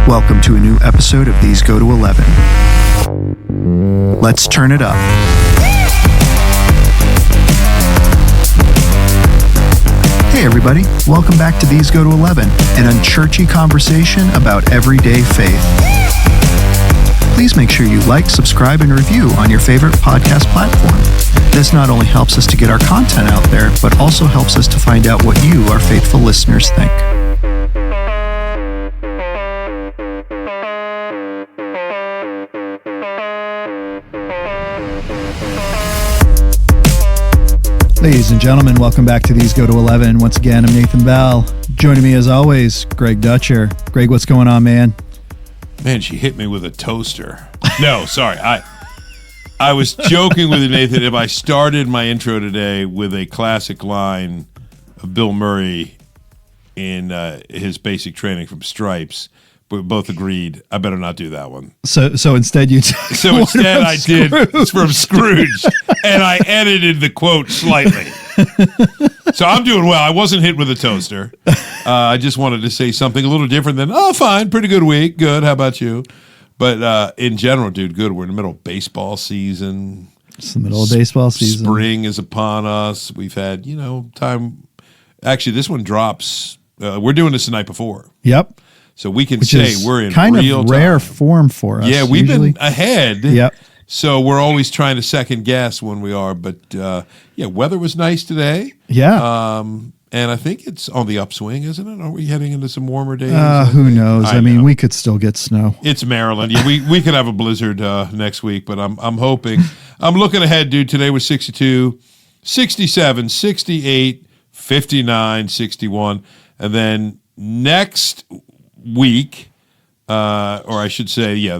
Welcome to a new episode of These Go to 11. Let's turn it up. Hey everybody, welcome back to These Go to 11, an unchurchy conversation about everyday faith. Please make sure you like, subscribe, and review on your favorite podcast platform. This not only helps us to get our content out there, but also helps us to find out what you, our faithful listeners, think. Ladies and gentlemen, welcome back to These Go to 11. Once again, I'm Nathan Bell. Joining me as always, Greg Dutcher. Greg, what's going on, man? Man, she hit me with a toaster. No, sorry. I was joking with you, Nathan, if I started my intro today with a classic line of Bill Murray in his basic training from Stripes. We both agreed, I better not do that one. So instead you So instead I did from Scrooge, and I edited the quote slightly. So I'm doing well. I wasn't hit with a toaster. I just wanted to say something a little different than, oh, fine, pretty good week, good, how about you? But in general, dude, good. We're in the middle of baseball season. It's the middle of baseball season. Spring is upon us. We've had, time. Actually, this one drops. We're doing this the night before. Yep. So we can say we're in kind real of rare time. form for us. Yeah, we've usually been ahead. Yep. So we're always trying to second guess when we are. But, weather was nice today. Yeah. And I think it's on the upswing, isn't it? Are we heading into some warmer days? Who knows? I mean, know. we could still get snow. It's Maryland. Yeah, we could have a blizzard next week, but I'm hoping. I'm looking ahead, dude. Today was 62, 67, 68, 59, 61. And then next week, or I should say,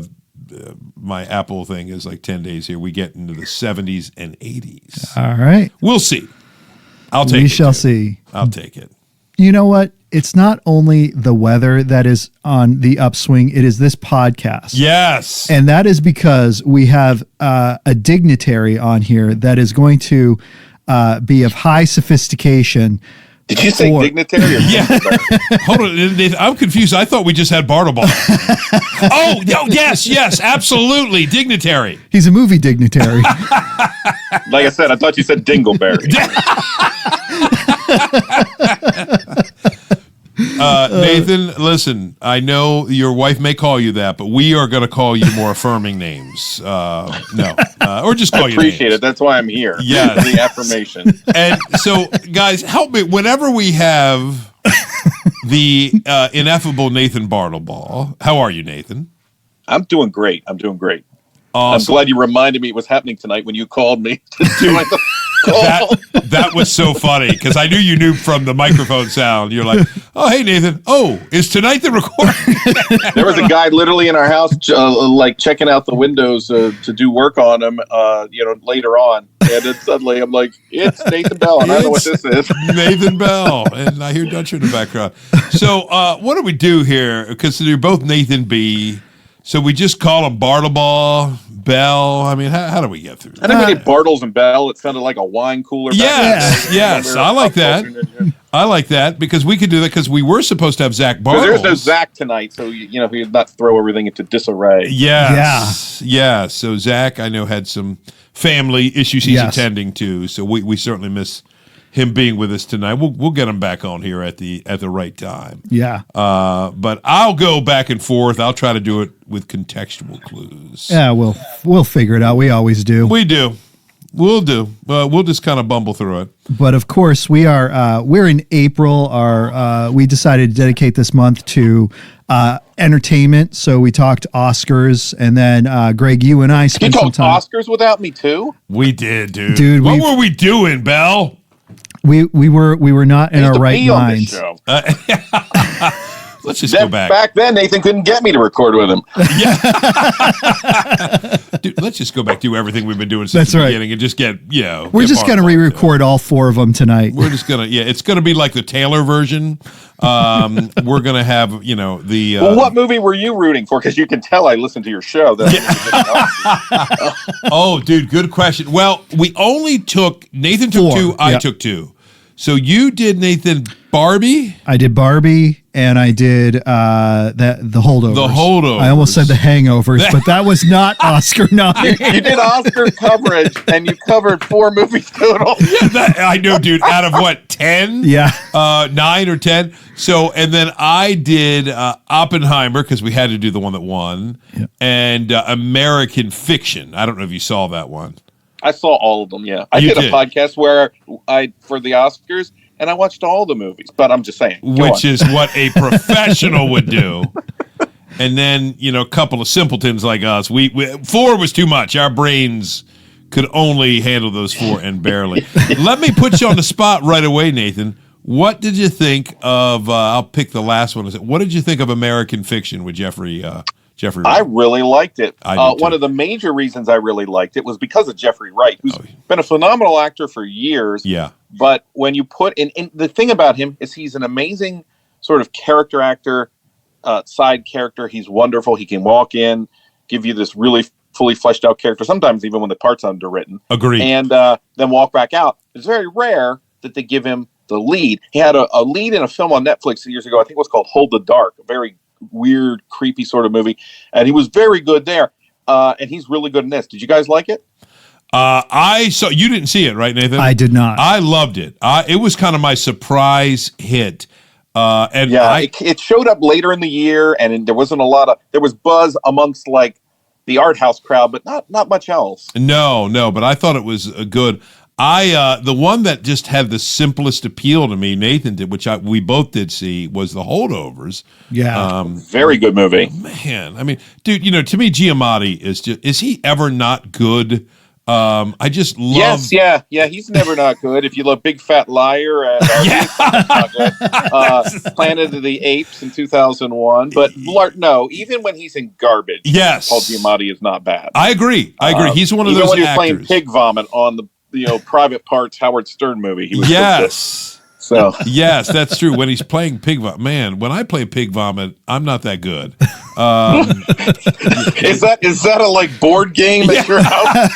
my Apple thing is like 10 days here. We get into the 70s and 80s. All right. We'll see. I'll take it. We shall see. I'll take it. You know what? It's not only the weather that is on the upswing, it is this podcast. Yes. And that is because we have a dignitary on here that is going to be of high sophistication. Did you say dignitary or yeah. Hold on. I'm confused. I thought we just had Bartlebaugh. Oh, yes, absolutely. Dignitary. He's a movie dignitary. Like I said, I thought you said Dingleberry. Nathan, listen, I know your wife may call you that, but we are going to call you more affirming names. Or just call you names. Appreciate it. That's why I'm here. Yeah. The affirmation. And so, guys, help me. Whenever we have the ineffable Nathan Bartlebaugh, how are you, Nathan? I'm doing great. Awesome. I'm glad you reminded me it was happening tonight when you called me to do my call. That was so funny because I knew you knew from the microphone sound. You're like, oh, hey, Nathan. Oh, is tonight the recording? There was a guy literally in our house, like checking out the windows to do work on them, later on. And then suddenly I'm like, it's Nathan Bell. And I don't know what this is. Nathan Bell. And I hear Dutcher in the background. So what do we do here? Because you're both Nathan B. So we just call him Bartlebaugh, Bell. I mean, how do we get through that? I think we did Bartles and Bell. It sounded like a wine cooler. Yes. I like that. I like that because we could do that because we were supposed to have Zach Bartles. There's no Zach tonight, so he did not throw everything into disarray. Yes. Yeah. So Zach, I know, had some family issues he's attending to, so we certainly miss him being with us tonight. We'll get him back on here at the right time. Yeah. But I'll go back and forth. I'll try to do it with contextual clues. Yeah, we'll figure it out. We always do. We do. We'll do. We'll just kind of bumble through it. But of course, we're in April. We decided to dedicate this month to entertainment. So we talked Oscars, and then Greg, you and I spent some time. You talked Oscars without me too? We did, dude. What were we doing, Bell? We were not in our right minds. Let's just go back. Back then, Nathan couldn't get me to record with him. Yeah. Dude, let's just go back to everything we've been doing since the beginning and just get, We're just going to re-record all four of them tonight. We're just going to, it's going to be like the Taylor version. We're going to have, the... Well, what movie were you rooting for? Because you can tell I listened to your show. Oh, dude, good question. Well, we only took, Nathan took 2, I took 2. So you did, Nathan, Barbie? I did Barbie, and I did the Holdovers. The Holdovers. I almost said the Hangovers, but that was not Oscar nominated. You did Oscar coverage, and you covered 4 movies total. I know, dude. Out of what, 10? Yeah. 9 or 10. So, and then I did Oppenheimer, because we had to do the one that won, and American Fiction. I don't know if you saw that one. I saw all of them, yeah. I You did a did. podcast where for the Oscars, and I watched all the movies, but I'm just saying. Which is what a professional would do. And then, a couple of simpletons like us, we 4 was too much. Our brains could only handle those 4 and barely. Let me put you on the spot right away, Nathan. What did you think of, I'll pick the last one. What did you think of American Fiction with Jeffrey Wright? I really liked it. I did too. One of the major reasons I really liked it was because of Jeffrey Wright, who's been a phenomenal actor for years. Yeah. But when you put in the thing about him is he's an amazing sort of character actor, side character. He's wonderful. He can walk in, give you this really fully fleshed out character, sometimes even when the part's underwritten. Agreed. And then walk back out. It's very rare that they give him the lead. He had a lead in a film on Netflix years ago. I think it was called Hold the Dark, a very weird, creepy sort of movie. And he was very good there. And he's really good in this. Did you guys like it? I saw, you didn't see it, right, Nathan? I did not. I loved it. It was kind of my surprise hit. It showed up later in the year, and there wasn't there was buzz amongst like the art house crowd, but not much else. No, but I thought it was good. The one that just had the simplest appeal to me, Nathan did, which we both did see, was The Holdovers. Yeah. Very good movie. Man, I mean, dude, to me, Giamatti is he ever not good? I just love. Yes, yeah. He's never not good. If you love Big Fat Liar and Planet of the Apes in 2001, but no, even when he's in garbage, yes, Paul Giamatti is not bad. I agree. He's one of even those when he's actors. playing Pig Vomit on the Private Parts Howard Stern movie. He was yes. So yes, that's true. When he's playing Pig Vomit, man, when I play Pig Vomit, I'm not that good. Is that a like board game at your house?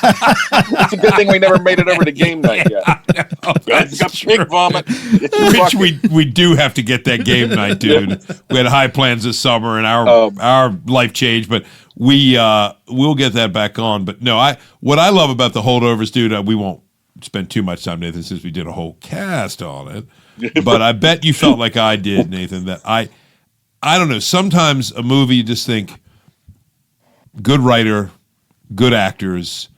It's a good thing we never made it over to game night yet. It's got Pig Vomit. Which we do have to get that game night, dude. We had high plans this summer, and our life changed, but we'll get that back on. But no, what I love about The Holdovers, dude, we won't spend too much time, Nathan, since we did a whole cast on it. But I bet you felt like I did, Nathan, that I don't know, sometimes a movie you just think good writer, good actors,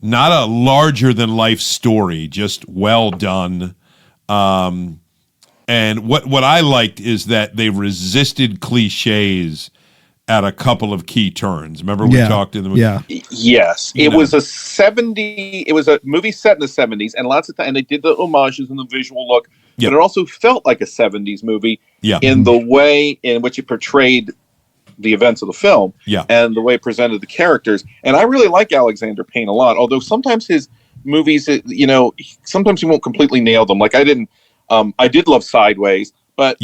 not a larger than life story, just well done. And what I liked is that they resisted cliches at a couple of key turns. Remember we talked in the movie? Yeah. Yes. It was a movie set in the 70s, and lots of time, and they did the homages and the visual look, but it also felt like a 70s movie in the way in which it portrayed the events of the film and the way it presented the characters. And I really like Alexander Payne a lot, although sometimes his movies, sometimes he won't completely nail them. Like I did love Sideways, but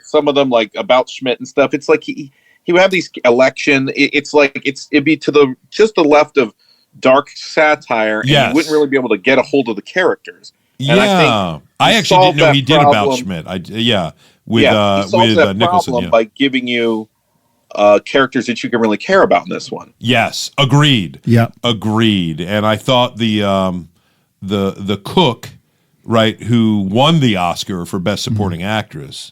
some of them like About Schmidt and stuff, it's like he would have these election. It'd be to the left of dark satire, and you wouldn't really be able to get a hold of the characters. And I actually didn't know he did About Schmidt. He solves that Nicholson problem by giving you characters that you can really care about in this one. Yes, agreed. Yeah, agreed. And I thought the cook, right, who won the Oscar for Best Supporting Actress.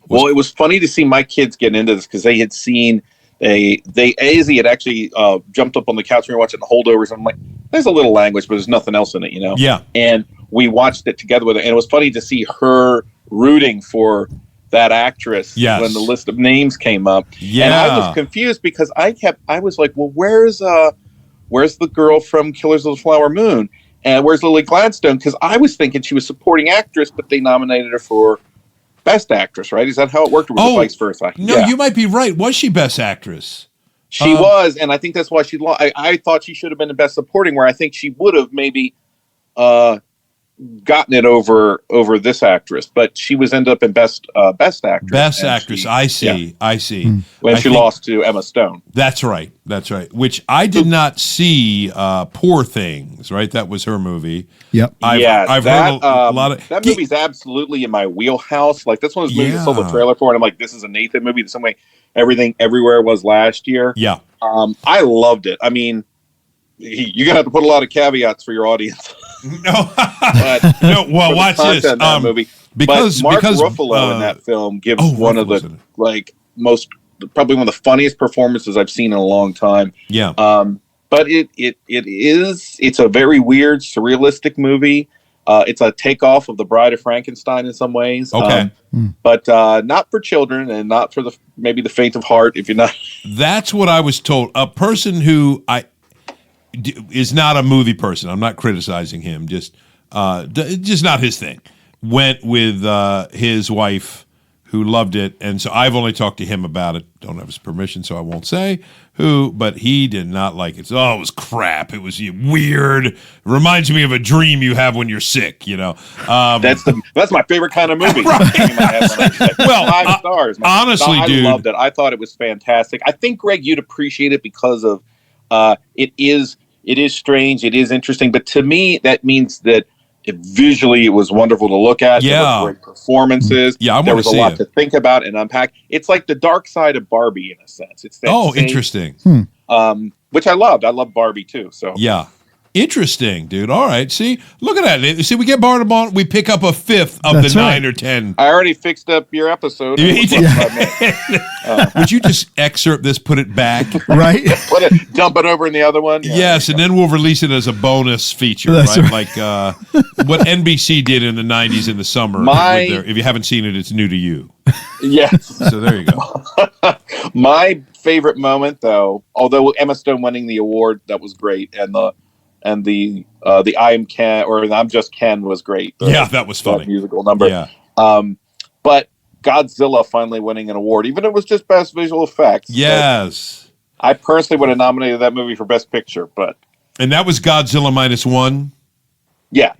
Well, it was funny to see my kids get into this because they had seen Izzy had actually jumped up on the couch when we were watching The Holdovers, and I'm like, there's a little language, but there's nothing else in it, Yeah. And we watched it together with her, and it was funny to see her rooting for that actress when the list of names came up. Yeah. And I was confused because I was like, well, where's the girl from Killers of the Flower Moon? And where's Lily Gladstone? Because I was thinking she was supporting actress, but they nominated her for Best Actress, right? Is that how it worked, or was it vice versa? No, you might be right. Was she Best Actress? She was, and I think that's why she lost. I thought she should have been the Best Supporting, where I think she would have maybe gotten it over this actress, but she was ended up in best actress. Best actress. I see. When she lost to Emma Stone. That's right. Which I did not see. Poor Things. Right. That was her movie. Yep. I've heard a lot of that movie's absolutely in my wheelhouse. Like that's one of those movies I saw the trailer for, and I'm like, this is a Nathan movie. The same way Everything Everywhere was last year. Yeah. I loved it. I mean, you're gonna have to put a lot of caveats for your audience. No, well, watch this movie because Mark Ruffalo in that film gives one of the probably one of the funniest performances I've seen in a long time. Yeah, but it's a very weird, surrealistic movie. It's a takeoff of The Bride of Frankenstein in some ways. Okay, but not for children and not for maybe the faint of heart. If you're not, that's what I was told. A person who is not a movie person. I'm not criticizing him. Just not his thing. Went with his wife, who loved it, and so I've only talked to him about it. Don't have his permission, so I won't say who. But he did not like it. So, it was crap. It was weird. It reminds me of a dream you have when you're sick. That's my favorite kind of movie. Right. Well, 5 stars. Honestly, dude, I loved it. I thought it was fantastic. I think, Greg, you'd appreciate it because of. It is strange. It is interesting, but to me, that means that visually it was wonderful to look at. Yeah, there were great performances. Yeah, there was a lot to think about and unpack. It's like the dark side of Barbie in a sense. It's that interesting. Which I loved. I love Barbie too. So yeah. Interesting, dude. All right. See, look at that. See, we get Bartlebaugh, we pick up a fifth of the 9 or 10. I already fixed up your episode. Would you just excerpt this, put it back? Right. Dump it over in the other one? Yeah, yes, and then we'll release it as a bonus feature, right? Like what NBC did in the 90s in the summer. If you haven't seen it, it's new to you. Yes. So there you go. My favorite moment, though, although Emma Stone winning the award, that was great, and the I Am Ken or I'm Just Ken was great. That was funny. That musical number. Yeah. But Godzilla finally winning an award, even if it was just Best Visual Effects. Yes. I personally would have nominated that movie for Best Picture, and that was Godzilla -1. Yeah.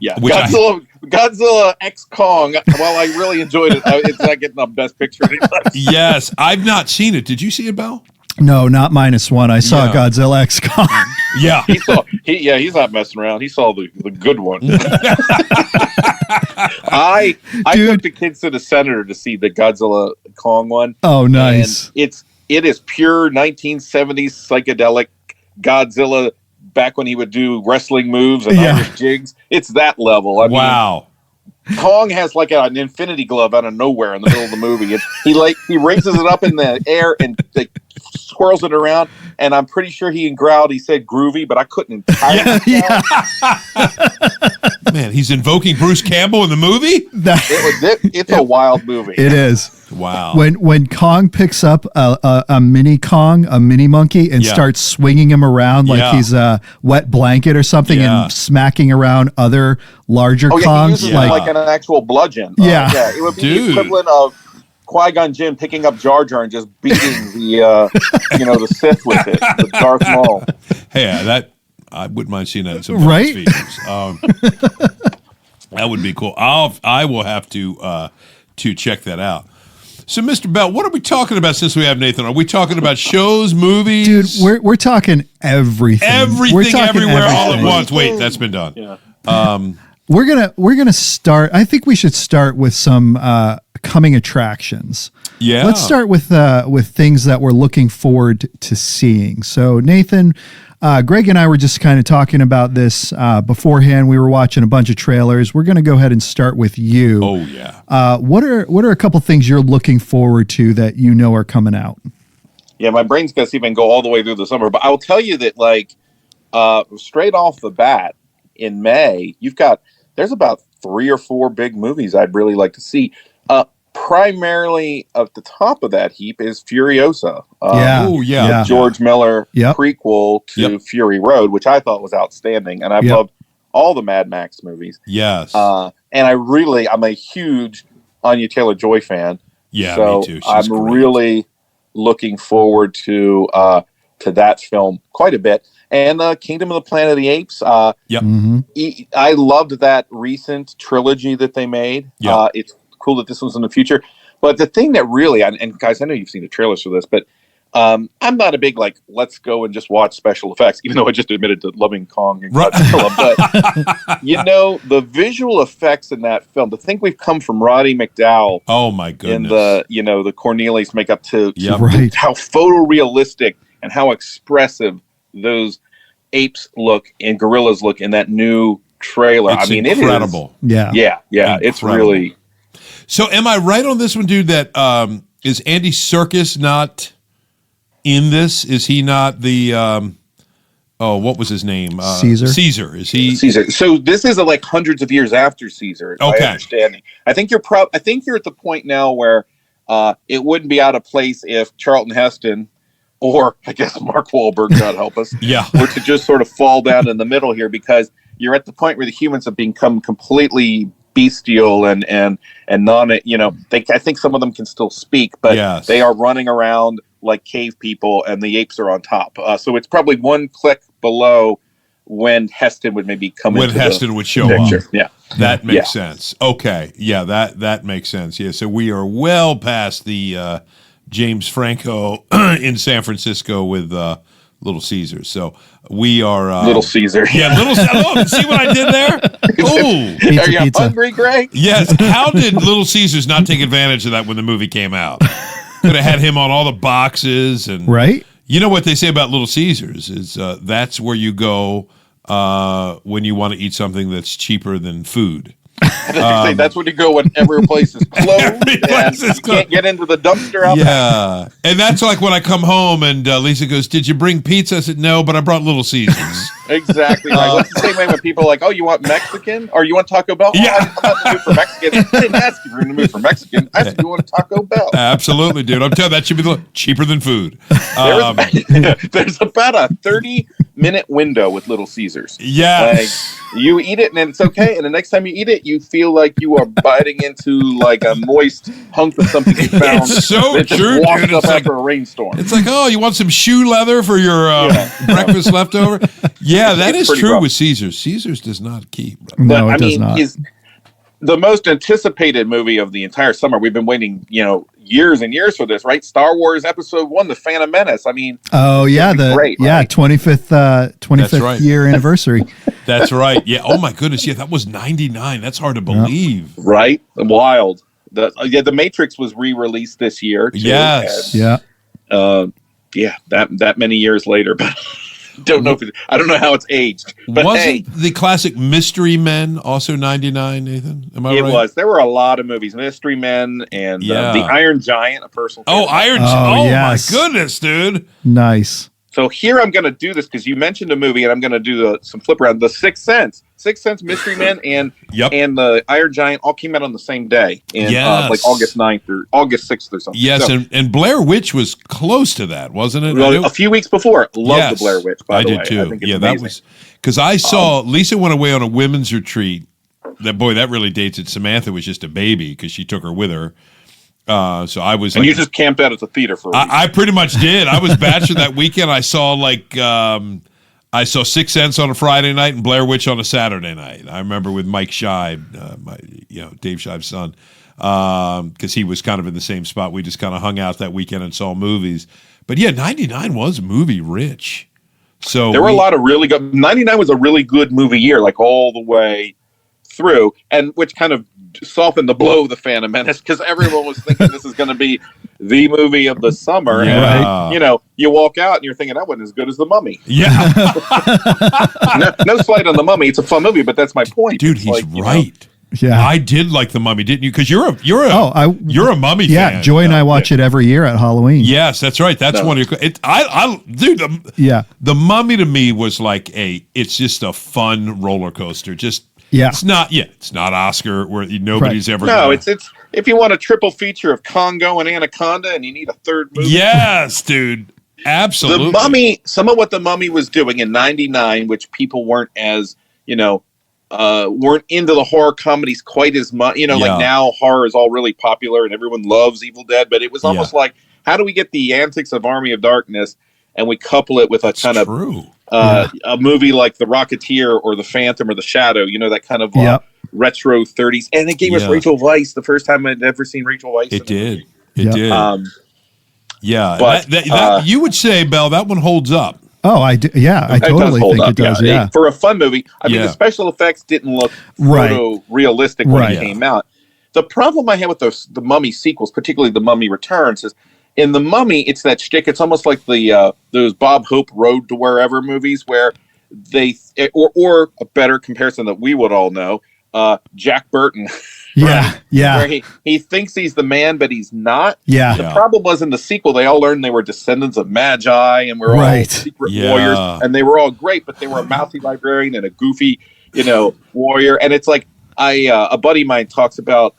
Godzilla X Kong. Well, I really enjoyed it. It's not getting up Best Picture anytime. Yes, I've not seen it. Did you see it, Belle? No, not -1. I saw Godzilla X Kong. Yeah. He's not messing around. He saw the good one. I took the kids to the center to see the Godzilla Kong one. Oh, nice. And it is pure 1970s psychedelic Godzilla back when he would do wrestling moves and Irish jigs. It's that level. I mean, Kong has like an infinity glove out of nowhere in the middle of the movie. He raises it up in the air and swirls it around, and I'm pretty sure he growled. He said groovy, but I couldn't entirely tell. Man, he's invoking Bruce Campbell in the movie? It's a wild movie. It is. Wow. When Kong picks up a mini Kong, a mini monkey, and starts swinging him around like he's a wet blanket or something and smacking around other larger Kongs. He uses like an actual bludgeon. It would be the equivalent of Qui-Gon Jinn picking up Jar Jar and just beating the Sith with it, the Darth Maul. Hey, I wouldn't mind seeing that in some features. That would be cool. I will have to check that out. So, Mr. Bell, what are we talking about since we have Nathan? Are we talking about shows, movies? Dude, we're talking everything. Everything, everywhere, all at once. Wait, that's been done. Yeah. We're gonna start. I think we should start with some coming attractions. Yeah. Let's start with things that we're looking forward to seeing. So, Nathan, Greg and I were just kind of talking about this beforehand. We were watching a bunch of trailers. We're going to go ahead and start with you. Oh, yeah. What are a couple things you're looking forward to that you know are coming out? Yeah, my brain's going to even go all the way through the summer. But I will tell you that, straight off the bat in May, there's about 3 or 4 big movies I'd really like to see. Primarily at the top of that heap is Furiosa. The George Miller prequel to Fury Road, which I thought was outstanding. And I've loved all the Mad Max movies. Yes. And I'm a huge Anya Taylor-Joy fan. Yeah, so me too. I'm great. really looking forward to to that film quite a bit. And Kingdom of the Planet of the Apes. I loved that recent trilogy that they made. It's cool that this one's in the future. But the thing that really, and guys, I know you've seen the trailers for this, but I'm not a big, let's go and just watch special effects, even though I just admitted to loving Kong and Godzilla. But, the visual effects in that film, to think we've come from Roddy McDowall. Oh, my goodness. In the Cornelius makeup to how photorealistic and how expressive those apes look and gorillas look in that new trailer. It's incredible. It is. Yeah. Incredible. It's really. So am I right on this one, dude, that is Andy Serkis not in this? Is he not the what was his name? Caesar. Is he Caesar? So this is hundreds of years after Caesar, my understanding. I think you're at the point now where it wouldn't be out of place if Charlton Heston or I guess Mark Wahlberg, God help us, were to just sort of fall down in the middle here, because you're at the point where the humans have become completely bestial and non, I think some of them can still speak, but they are running around like cave people and the apes are on top. So it's probably one click below when Heston would maybe come into Heston would show picture. Up. Yeah. That makes sense. Okay. Yeah, that makes sense. Yeah. So we are well past the James Franco in San Francisco with Little Caesars. So we are Little Caesar. Yeah, Little Caesar. See what I did there? Ooh. Are you hungry, Greg? Yes. How did Little Caesars not take advantage of that when the movie came out? Could have had him on all the boxes and right. You know what they say about Little Caesars is that's where you go when you want to eat something that's cheaper than food. That's when you go when every place is closed. You can't get into the dumpster out back. And that's like when I come home and Lisa goes, "Did you bring pizza?" I said, "No, but I brought Little Caesars." Exactly. It's the same way when people are like, "Oh, you want Mexican or you want Taco Bell?" Yeah. I'm not in the mood for Mexican. I didn't ask if you're in the mood for Mexican. I said you want Taco Bell. Absolutely, dude. I'm telling you, that should be cheaper than food. There's about a 30-minute window with Little Caesars. Yes. You eat it and it's okay, and the next time you eat it, you feel like you are biting into a moist hunk of something you found. It's so true, dude. Up after a rainstorm. It's like, oh, you want some shoe leather for your breakfast leftover? Yeah, that is true rough. With Caesars. Caesars does not keep. No, it does not. Is the most anticipated movie of the entire summer. We've been waiting, years and years for this, right? Star Wars Episode 1, The Phantom Menace. I mean, great, right? 25th year anniversary. That's right. Yeah. Oh my goodness. Yeah, that was 99. That's hard to believe. Right? Wild. The Matrix was re-released this year. Too, yes. That many years later, but I don't know how it's aged. But wasn't the classic Mystery Men also 99, Nathan? Am I right? It was. There were a lot of movies. Mystery Men and The Iron Giant, a personal favorite. Iron Giant. Yes. My goodness, dude. Nice. So here I'm going to do this because you mentioned a movie, and I'm going to do some flip around. The Sixth Sense, Mystery Men, and the Iron Giant all came out on the same day, in August 9th or August 6th or something. Yes, so, and Blair Witch was close to that, wasn't it? Well, a few weeks before. Loved the Blair Witch, by the way. I did too. That was because I saw Lisa went away on a women's retreat. That really dates it. Samantha was just a baby because she took her with her. So I was, and you just camped out at the theater for a week. I pretty much did. I was bachelor that weekend. I saw Sixth Sense on a Friday night and Blair Witch on a Saturday night. I remember with Mike Shive, Dave Shive's son, because he was kind of in the same spot. We just kind of hung out that weekend and saw movies. But yeah, 99 was movie rich. So there were a lot of really good. 99 was a really good movie year, all the way through, and which kind of softened the blow of The Phantom Menace because everyone was thinking this is going to be the movie of the summer. Yeah. And, you walk out and you're thinking that wasn't as good as The Mummy. Yeah. no slight on The Mummy. It's a fun movie, but that's my point. Dude, he's right. Yeah, I did like The Mummy, didn't you? Because you're a Mummy fan. Yeah, Joy and I watch it every year at Halloween. Yes, that's right. That's one of your. The Mummy to me was it's just a fun roller coaster. It's not Oscar where nobody's ever. No, it's if you want a triple feature of Congo and Anaconda and you need a third movie. Yes, dude. Absolutely. The Mummy, some of what The Mummy was doing in 99, which people weren't as, weren't into the horror comedies quite as much. Now horror is all really popular and everyone loves Evil Dead, but it was almost like, how do we get the antics of Army of Darkness and we couple it with a kind of a movie like The Rocketeer or The Phantom or The Shadow, that kind of retro 30s. And it gave us Rachel Weisz, the first time I'd ever seen Rachel Weisz. It did. It did. But you would say, Bell, that one holds up. Oh, I do. Yeah, I totally think it does. Yeah. For a fun movie. I mean, the special effects didn't look photorealistic when it came out. The problem I had with the Mummy sequels, particularly The Mummy Returns, is in The Mummy, it's that shtick. It's almost like those Bob Hope Road to Wherever movies where or a better comparison that we would all know, Jack Burton. Where he thinks he's the man, but he's not. The Yeah. problem was in the sequel, they all learned they were descendants of magi and were all secret warriors, and they were all great, but they were a mouthy librarian and a goofy, warrior. And it's like a buddy of mine talks about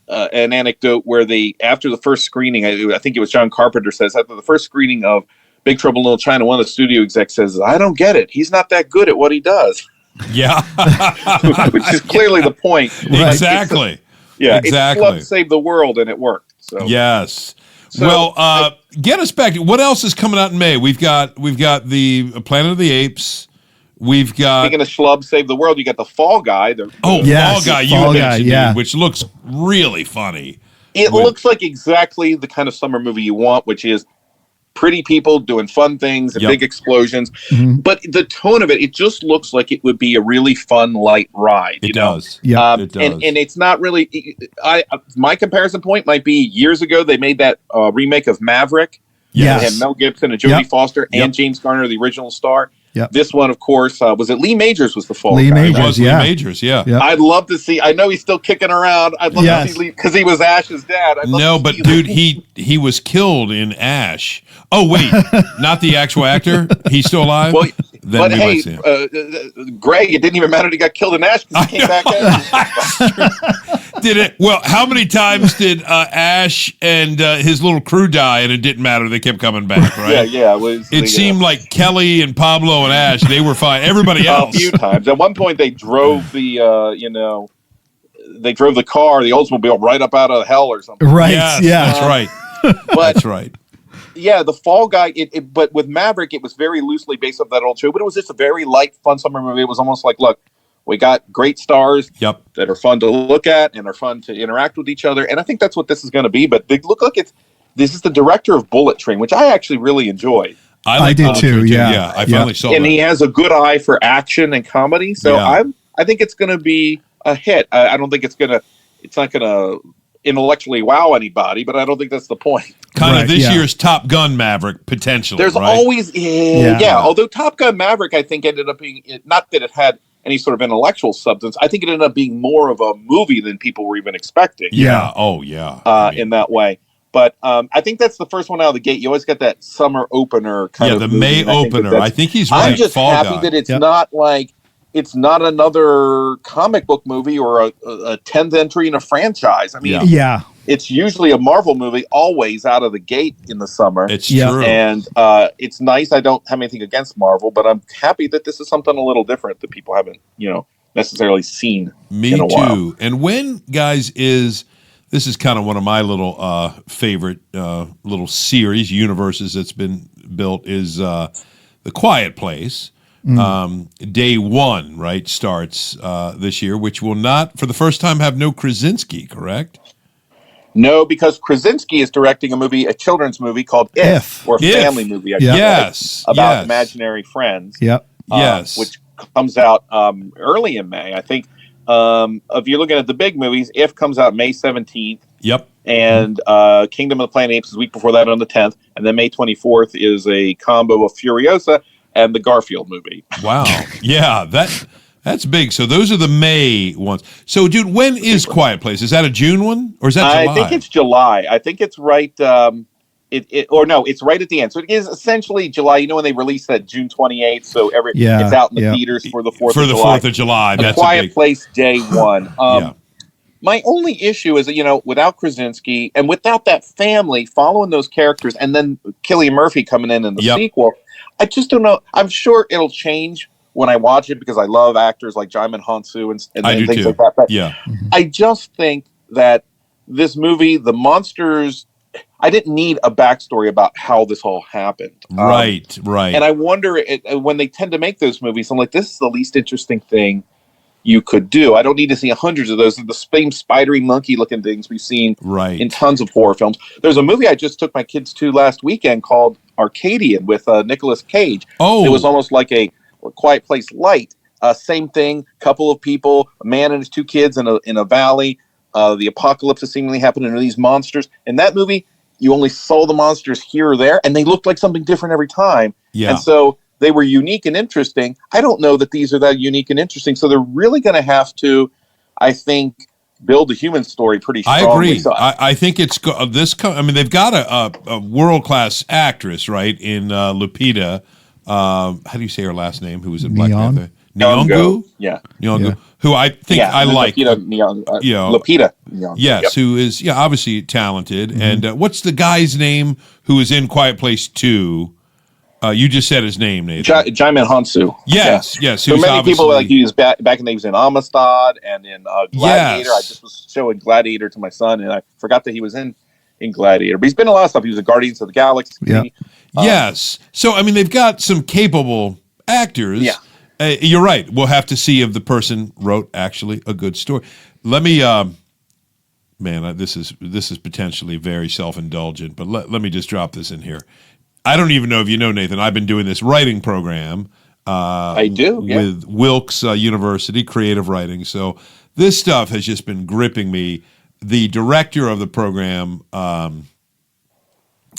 an anecdote where after the first screening, I think it was John Carpenter says, after the first screening of Big Trouble in Little China, one of the studio execs says, "I don't get it. He's not that good at what he does." Yeah. Which is clearly the point. Exactly. It's Club Save the World, and it worked. So. Yes. So, get us back. What else is coming out in May? We've got the Planet of the Apes. We've got... Speaking of Schlub Save the World, you got the Fall Guy. Fall Guy, you mentioned, which looks really funny. It looks like exactly the kind of summer movie you want, which is pretty people doing fun things and big explosions. Mm-hmm. But the tone of it just looks like it would be a really fun, light ride. It does. Yeah, it does. And it's not really... my comparison point might be years ago, they made that remake of Maverick. Yes. They had Mel Gibson and Jodie Foster and James Garner, the original star. Yep. This one, of course, was it Lee Majors was the Fall Lee Guy? Majors, it was Lee Majors, Yep. I'd love to see. I know he's still kicking around. I'd love to see Lee because he was Ash's dad. But dude, he was killed in Ash. Oh wait, not the actual actor. He's still alive. Well, but hey, Greg, it didn't even matter. He got killed in Ash because he came back. Did it? Well, how many times did Ash and his little crew die, and it didn't matter? They kept coming back, right? It seemed like Kelly and Pablo and Ash, they were fine. Everybody else, a few times. At one point, they drove the they drove the car, the Oldsmobile, right up out of hell or something. Right? Yes, that's right. That's right. Yeah, the Fall Guy. But with Maverick, it was very loosely based off that old show. But it was just a very light, fun summer movie. It was almost like, look, we got great stars that are fun to look at and are fun to interact with each other. And I think that's what this is going to be. But they look like this is the director of Bullet Train, which I actually really enjoyed. I did too. Yeah, I finally saw and that. He has a good eye for action and comedy. So I think it's going to be a hit. I don't think it's not going to intellectually wow anybody, but I don't think that's the point. Kind of this year's Top Gun Maverick, potentially. There's always, although Top Gun Maverick, I think, ended up being, not that it had any sort of intellectual substance, I think it ended up being more of a movie than people were even expecting. Yeah. Oh, yeah. In that way. But I think that's the first one out of the gate. You always get that summer opener kind of the movie, May opener. I think he's right. I'm just happy that it's not like, it's not another comic book movie or a 10th entry in a franchise. I mean, it's usually a Marvel movie always out of the gate in the summer. It's true. And it's nice. I don't have anything against Marvel, but I'm happy that this is something a little different that people haven't, necessarily seen in a while. And when, guys, this is kind of one of my little favorite little series, universes that's been built, is The Quiet Place. Day one, right, starts this year, which will not, for the first time, have no Krasinski, correct? No, because Krasinski is directing a children's movie called If, or family movie, I guess, about imaginary friends. Which comes out early in May. I think if you're looking at the big movies, If comes out May 17th. And Kingdom of the Planet of the Apes is a week before that on the 10th. And then May 24th is a combo of Furiosa and the Garfield movie. Wow. Yeah, that's big. So those are the May ones. So, dude, when is Quiet Place? Is that a June one? Or is that July? I think it's July. I think it's right... it's right at the end. So it is essentially July. You know when they release that June 28th, so it's out in the theaters for the 4th of July. For the 4th of July. That's Quiet Place Day one. My only issue is that, without Krasinski and without that family following those characters and then Cillian Murphy coming in the sequel, I just don't know. I'm sure it'll change when I watch it because I love actors like Djimon Hounsou and things like that. But I just think that this movie, the monsters I didn't need a backstory about how this all happened. Right. And I wonder when they tend to make those movies, I'm like, this is the least interesting thing you could do. I don't need to see hundreds of those. The same spidery monkey looking things we've seen in tons of horror films. There's a movie I just took my kids to last weekend called Arcadian with Nicolas Cage. Oh, it was almost like a Quiet Place Light. Same thing. Couple of people, a man and his two kids in a valley. The apocalypse is seemingly happening to these monsters. In that movie, you only saw the monsters here or there, and they looked like something different every time. Yeah. And so they were unique and interesting. I don't know that these are that unique and interesting. So they're really going to have to, I think, build a human story pretty strongly. I agree. So I think it's this. I mean, they've got a world-class actress, right, in Lupita. How do you say her last name? Who was in Black Panther? Nyong'o. Yeah. Nyong'o. Who I think I like. Lupita Nyong'o. Yes, who is obviously talented. Mm-hmm. And what's the guy's name who is in Quiet Place 2? You just said his name, Nathan. Jaimin Hansu. Yes. So many people like he was back in the day. He was in Amistad and in Gladiator. I just was showing Gladiator to my son, and I forgot that he was in Gladiator. But he's been in a lot of stuff. He was in Guardians of the Galaxy. Yeah. Yes. So I mean, they've got some capable actors. Yeah. You're right. We'll have to see if the person wrote actually a good story. Let me, this is potentially very self-indulgent, but let me just drop this in here. I don't even know if you know, Nathan. I've been doing this writing program. I do with Wilkes University, creative writing. So this stuff has just been gripping me. The director of the program,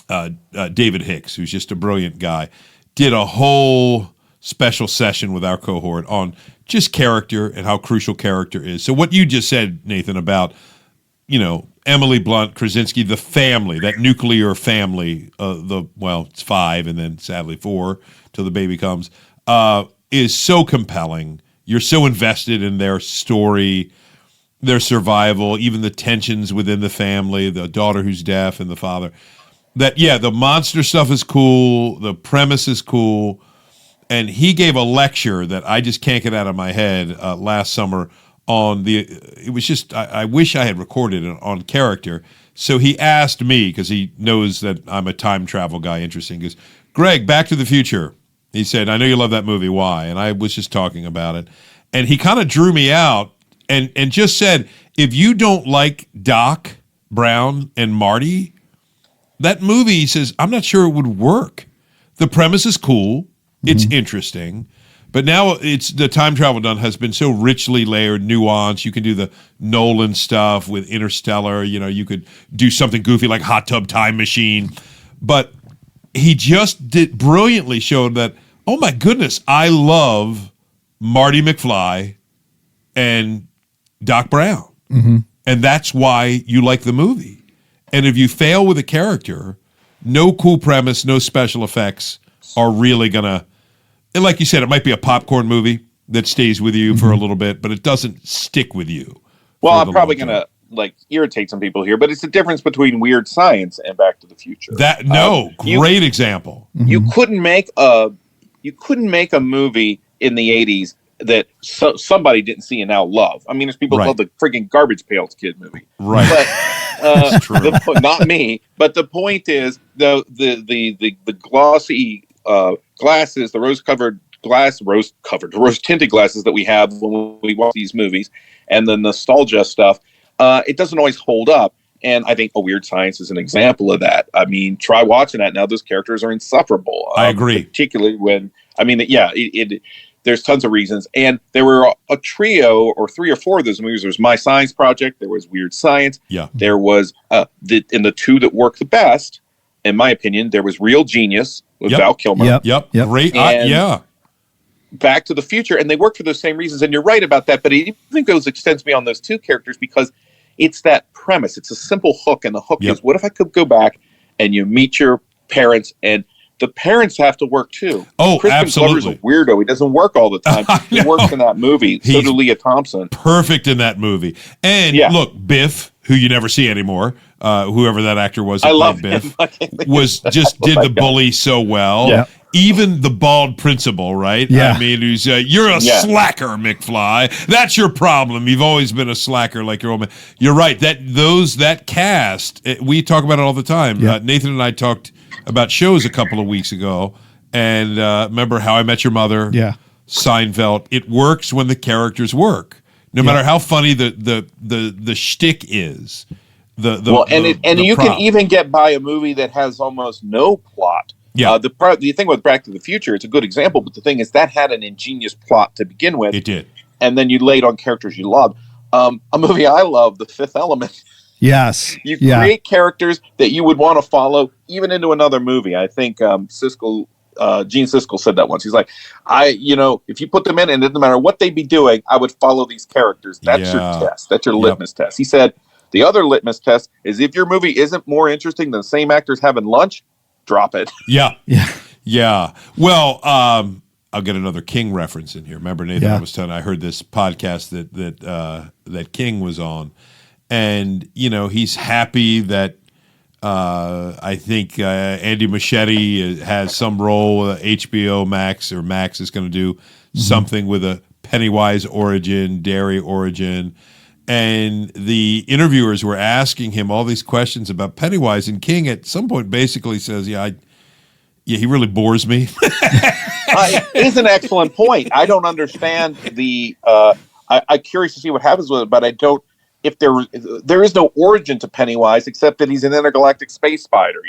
David Hicks, who's just a brilliant guy, did a whole special session with our cohort on just character and how crucial character is. So what you just said, Nathan, about, Emily Blunt, Krasinski, the family, that nuclear family, it's 5 and then sadly 4 till the baby comes, is so compelling. You're so invested in their story, their survival, even the tensions within the family, the daughter who's deaf and the father. That, the monster stuff is cool, the premise is cool. And he gave a lecture that I just can't get out of my head last summer on it was just, I wish I had recorded it on character. So he asked me, because he knows that I'm a time travel guy, interesting, goes, Greg, Back to the Future. He said, I know you love that movie, why? And I was just talking about it. And he kind of drew me out and just said, if you don't like Doc Brown and Marty, that movie, he says, I'm not sure it would work. The premise is cool. It's interesting, but now the time travel done has been so richly layered, nuanced. You can do the Nolan stuff with Interstellar. You could do something goofy like Hot Tub Time Machine, but he just brilliantly showed that, oh my goodness, I love Marty McFly and Doc Brown. Mm-hmm. And that's why you like the movie. And if you fail with a character, no cool premise, no special effects are really going to, and like you said, it might be a popcorn movie that stays with you for a little bit, but it doesn't stick with you. Well, I'm probably going to irritate some people here, but it's the difference between Weird Science and Back to the Future. Great example. You couldn't make a movie in the 80s that somebody didn't see and now love. I mean, there's people who love the freaking Garbage Pails Kid movie. Right. But that's true. Not me. But the point is the glossy glasses, the rose tinted glasses that we have when we watch these movies, and the nostalgia stuff, it doesn't always hold up. And I think A Weird Science is an example of that. I mean, try watching that now; those characters are insufferable. I agree, particularly when there's tons of reasons, and there were a trio or 3 or 4 of those movies. There was My Science Project, there was Weird Science, there was the 2 that worked the best, in my opinion, there was Real Genius with Val Kilmer. Yep. Great. Back to the Future, and they work for those same reasons. And you're right about that, but it even extends beyond those 2 characters because it's that premise. It's a simple hook, and the hook is, what if I could go back and you meet your parents, and the parents have to work too. Oh, Crispin absolutely. Glover's a weirdo. He doesn't work all the time. He works in that movie. So do Leah Thompson. Perfect in that movie. And look, Biff, who you never see anymore, whoever that actor was, I love Biff, did the bully so well. Yeah. even the bald principal, right? Yeah. I mean, who's you're a slacker, McFly. That's your problem. You've always been a slacker, like your old man. You're right. That cast, we talk about it all the time. Yeah. Nathan and I talked about shows a couple of weeks ago, and remember How I Met Your Mother? Yeah. Seinfeld. It works when the characters work, no matter how funny the shtick is. You can even get by a movie that has almost no plot. Yeah. The thing with Back to the Future, it's a good example, but the thing is that had an ingenious plot to begin with. It did. And then you laid on characters you loved. A movie I love, The Fifth Element. Yes. You create characters that you would want to follow even into another movie. I think Gene Siskel said that once. He's like, if you put them in and it doesn't matter what they'd be doing, I would follow these characters. That's your test. That's your litmus test. He said, the other litmus test is if your movie isn't more interesting than the same actors having lunch, drop it. Yeah. Well, I'll get another King reference in here. Remember, Nathan, I heard this podcast that King was on, and he's happy that I think Andy Muschietti has some role. HBO Max is going to do something with a Pennywise origin, Derry origin. And the interviewers were asking him all these questions about Pennywise, and King at some point basically says, he really bores me. It's an excellent point. I don't understand I'm curious to see what happens with it, but I don't. If there is no origin to Pennywise except that he's an intergalactic space spider,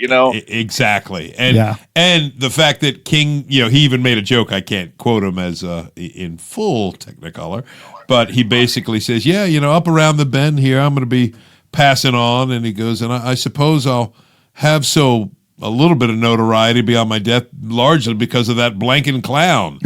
Exactly, and the fact that King, he even made a joke. I can't quote him as in full Technicolor, but he basically says, up around the bend here, I'm going to be passing on, and he goes, and I suppose I'll have a little bit of notoriety beyond my death, largely because of that blanking clown.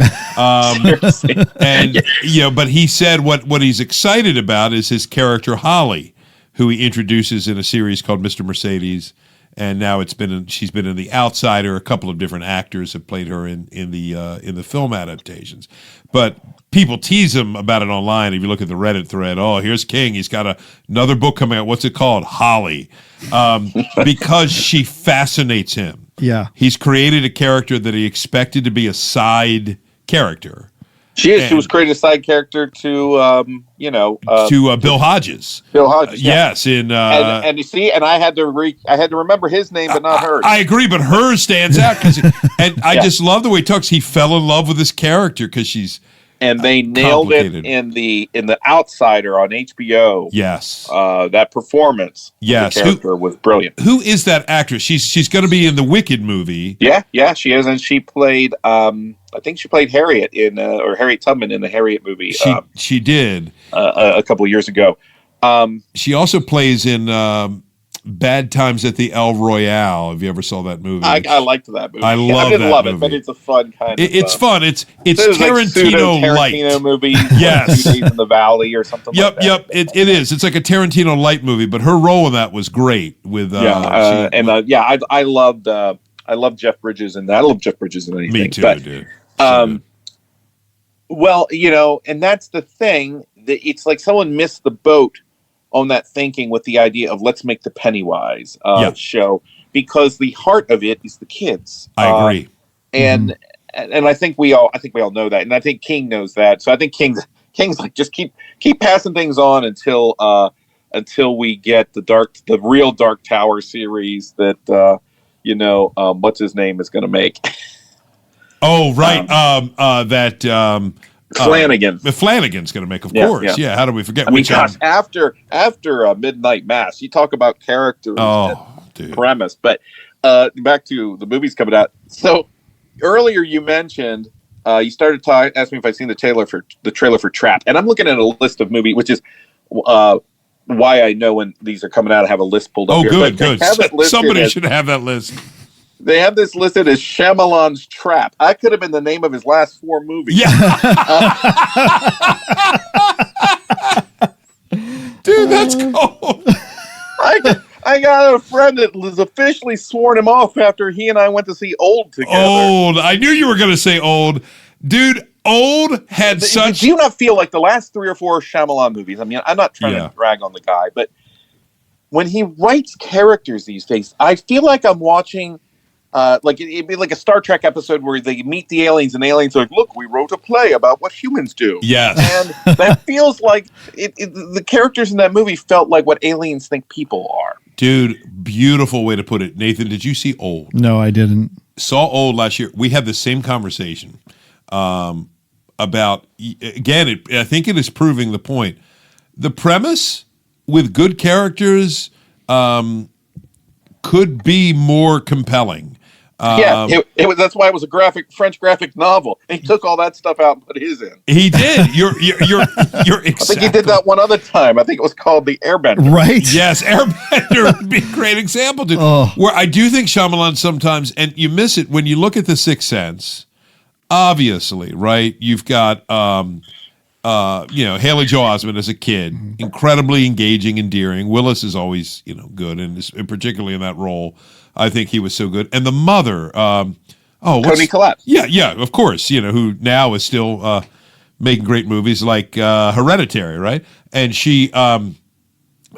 But he said what he's excited about is his character Holly, who he introduces in a series called Mr. Mercedes, and now she's been in The Outsider. A couple of different actors have played her in the film adaptations, but people tease him about it online. If you look at the Reddit thread, here's King. He's got another book coming out. What's it called? Holly. Because she fascinates him. Yeah. He's created a character that he expected to be a side character. She is. She was created a side character to Bill Hodges. Bill Hodges. Yes. And you see, and I had to remember his name, but not hers. I agree, but hers stands out I just love the way he talks. He fell in love with this character because she's. And they nailed it in the Outsider on HBO. Yes, that performance. Yes, the character was brilliant. Who is that actress? She's going to be in the Wicked movie. Yeah, she is, and she played. I think she played Harriet or Harriet Tubman in the Harriet movie. She did a couple of years ago. She also plays in Bad Times at the El Royale. Have you ever saw that movie? I liked that movie. I didn't love movie. it, but it's a fun kind of. It's fun. It's Tarantino light. Tarantino movie. Yes, 2 Days in the Valley or something. Yep. It is. It's like a Tarantino light movie, but her role in that was great. I loved Jeff Bridges in that. I love Jeff Bridges in anything. Me too, dude. Well, and that's the thing. That it's like someone missed the boat on that thinking with the idea of let's make the Pennywise show, because the heart of it is the kids. I agree. And I think we all know that, and I think King knows that. So I think King's like, just keep passing things on until we get the real Dark Tower series that what's his name is going to make. Oh, right. Flanagan. Flanagan's going to make, of course. Yeah. How do we forget? After Midnight Mass, you talk about characters and premise. But back to the movies coming out. So earlier you mentioned you started asking me if I'd seen the trailer for Trap, and I'm looking at a list of movies, which is why I know when these are coming out. I have a list pulled up. Good. Somebody should have that list. They have this listed as Shyamalan's Trap. I could have been the name of his last 4 movies. Yeah. Dude, that's cold. I got a friend that was officially sworn him off after he and I went to see Old together. Old. I knew you were going to say Old. Dude, Old had such... Do you not feel like the last 3 or 4 Shyamalan movies, I mean, I'm not trying to drag on the guy, but when he writes characters these days, I feel like I'm watching like it'd be like a Star Trek episode where they meet the aliens and the aliens are like, look, we wrote a play about what humans do. Yes. And that feels like the characters in that movie felt like what aliens think people are. Dude, beautiful way to put it. Nathan, did you see Old? No, I didn't. Saw Old last year. We had the same conversation about, again, I think it is proving the point. The premise with good characters could be more compelling. It was. That's why it was a French graphic novel. And he took all that stuff out and put his in. He did. You're exactly. I think he did that one other time. I think it was called The Airbender. Right. Yes, Airbender would be a great example, dude. Where I do think Shyamalan sometimes, and you miss it when you look at The Sixth Sense. Obviously, right? You've got Haley Joel Osment as a kid, incredibly engaging, endearing. Willis is always good, and particularly in that role. I think he was so good. And the mother, Toni Collette. Yeah, of course, who now is still making great movies like Hereditary, right? And she,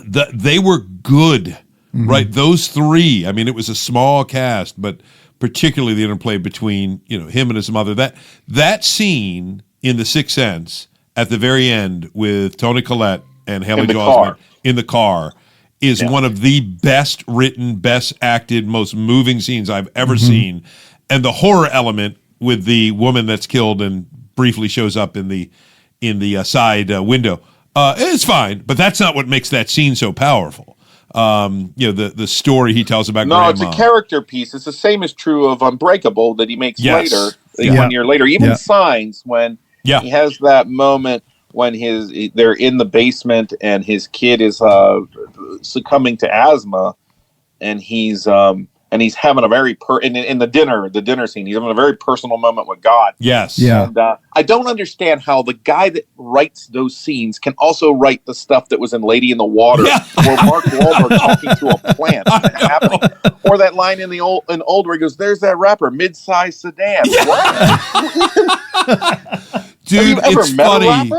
they were good, right? Those three. I mean, it was a small cast, but particularly the interplay between him and his mother. That scene in The Sixth Sense at the very end with Toni Collette and Haley Joel Osment in the car is one of the best written, best acted, most moving scenes I've ever seen. And the horror element with the woman that's killed and briefly shows up in the side window, it's fine, but that's not what makes that scene so powerful. The story he tells about grandma. It's a character piece. It's the same is true of Unbreakable that he makes later, 1 year later. Even Signs, when he has that moment when they're in the basement and his kid is succumbing to asthma, and he's having a very in the dinner scene, he's having a very personal moment with God. Yes. Yeah. And I don't understand how the guy that writes those scenes can also write the stuff that was in Lady in the Water, where Mark Wahlberg talking to a plant happening, or that line in Old where he goes, "There's that rapper, mid-sized sedan." What? Dude, it's funny.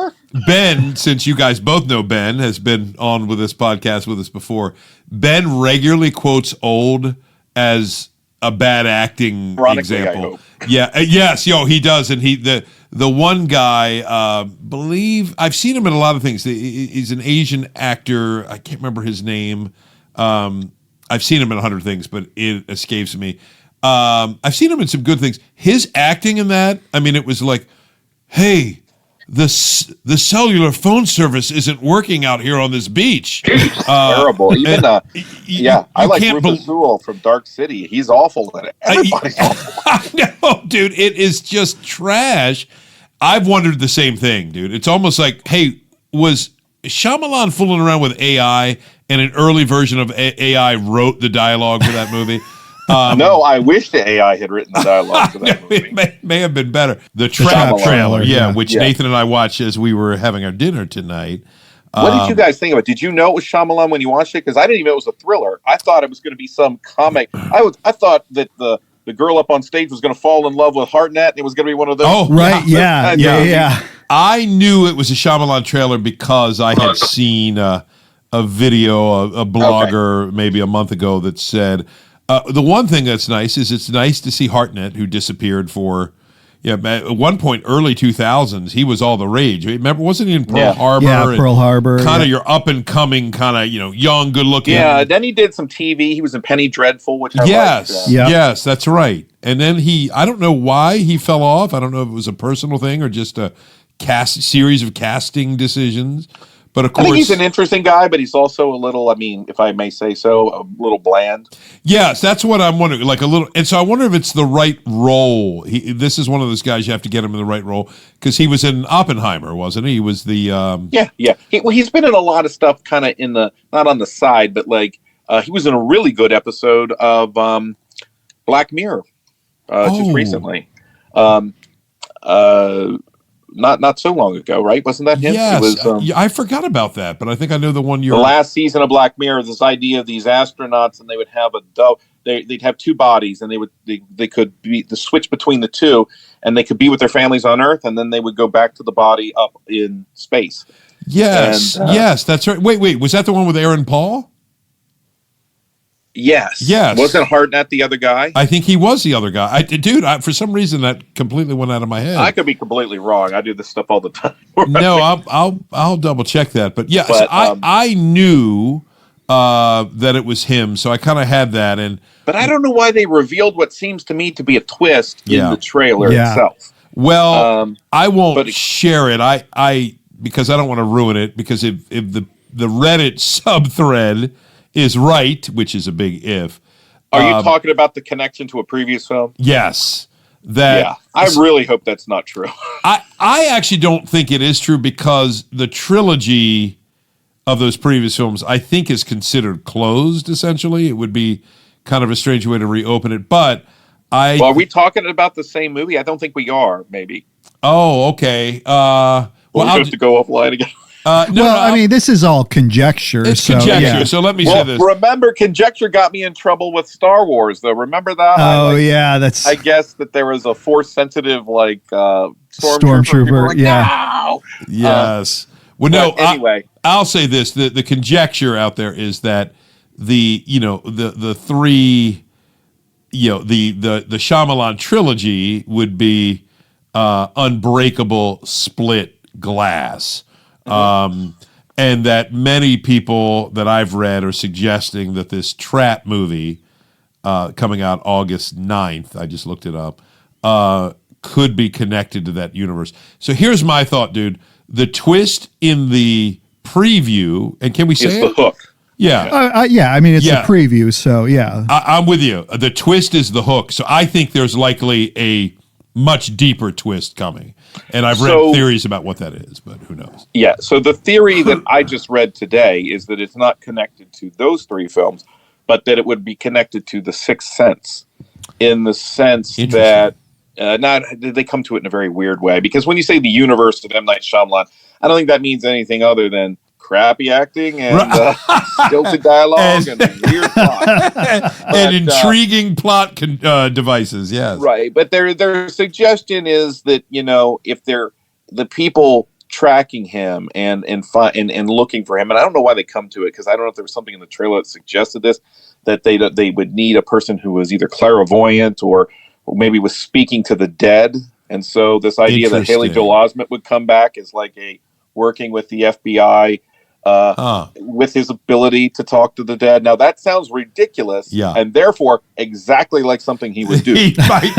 Ben, since you guys both know Ben, has been on with this podcast with us before. Ben regularly quotes Old as a bad acting example. He does. And the one guy, believe I've seen him in a lot of things. He's an Asian actor. I can't remember his name. I've seen him in 100 things, but it escapes me. I've seen him in some good things. His acting in that, I mean, it was like, hey, the cellular phone service isn't working out here on this beach. Terrible. Even I like Rufus Sewell from Dark City. He's awful at it. Everybody's awful. I know, dude. It is just trash. I've wondered the same thing, dude. It's almost like, hey, was Shyamalan fooling around with AI, and an early version of AI wrote the dialogue for that movie? No, I wish the AI had written the dialogue for that movie. It may have been better. The trailer, which Nathan and I watched as we were having our dinner tonight. What did you guys think of it? Did you know it was Shyamalan when you watched it? Because I didn't even know it was a thriller. I thought it was going to be some comic. I thought that the girl up on stage was going to fall in love with Hartnett, and it was going to be one of those. Oh, right, yeah. I knew it was a Shyamalan trailer because I had seen a video, a blogger maybe a month ago that said. The one thing that's nice is it's nice to see Hartnett, who disappeared for, at one point, early 2000s, he was all the rage. Remember, wasn't he in Pearl Harbor? Yeah, Pearl Harbor. Kind of your up-and-coming, kind of, young, good-looking. Yeah, then he did some TV. He was in Penny Dreadful, which I liked. Yes, that's right. And then I don't know why he fell off. I don't know if it was a personal thing or just a series of casting decisions. But of course, I think he's an interesting guy, but he's also a little, if I may say so, a little bland. Yes, that's what I'm wondering. Like a little, and so I wonder if it's the right role. This is one of those guys you have to get him in the right role because he was in Oppenheimer, wasn't he? He was the he's been in a lot of stuff, kind of in the not on the side, but like he was in a really good episode of Black Mirror just recently. Not so long ago, right? Wasn't that him? Yes, I forgot about that, but I think I know the one you're. The last season of Black Mirror, this idea of these astronauts, and they would have they'd have two bodies, and they could be the switch between the two, and they could be with their families on Earth, and then they would go back to the body up in space. Yes, yes, that's right. Wait, was that the one with Aaron Paul? Yes. Yes. Wasn't Hartnett the other guy? I think he was the other guy. Dude, for some reason that completely went out of my head. I could be completely wrong. I do this stuff all the time. No, I'll double check that. But yeah, so I knew that it was him, so I kind of had that. But I don't know why they revealed what seems to me to be a twist in the trailer itself. Well, I won't share it. I because I don't want to ruin it. Because if the Reddit subthread is right, which is a big if. Are you talking about the connection to a previous film? Yes. I really hope that's not true. I actually don't think it is true because the trilogy of those previous films, I think, is considered closed, essentially. It would be kind of a strange way to reopen it. But are we talking about the same movie? I don't think we are, maybe. Oh, okay. We'll have to go offline again. I mean, this is all conjecture. It's conjecture. Yeah. So let me say this. Remember, conjecture got me in trouble with Star Wars, though. Remember that? That's. I guess that there was a force-sensitive, stormtrooper. No! Yes. Well, no. Anyway, I'll say this: the conjecture out there is that the three, the Shyamalan trilogy would be Unbreakable, Split, Glass. And that many people that I've read are suggesting that this Trap movie coming out August 9th, I just looked it up, could be connected to that universe. So here's my thought, dude. The twist in the preview, and can we say it's the hook. Yeah. I mean, it's a preview, so yeah. I'm with you. The twist is the hook. So I think there's likely a much deeper twist coming. And I've read theories about what that is, but who knows? Yeah, so the theory that I just read today is that it's not connected to those three films, but that it would be connected to The Sixth Sense, in the sense that they come to it in a very weird way. Because when you say the universe of M. Night Shyamalan, I don't think that means anything other than crappy acting and stilted dialogue and weird plot. And intriguing plot devices, yes. Right, but their suggestion is that, if they're the people tracking him and looking for him, and I don't know why they come to it, because I don't know if there was something in the trailer that suggested this, that they would need a person who was either clairvoyant or maybe was speaking to the dead. And so this idea that Haley Joel Osment would come back is like working with the FBI with his ability to talk to the dead. Now that sounds ridiculous, and therefore exactly like something he would do. He might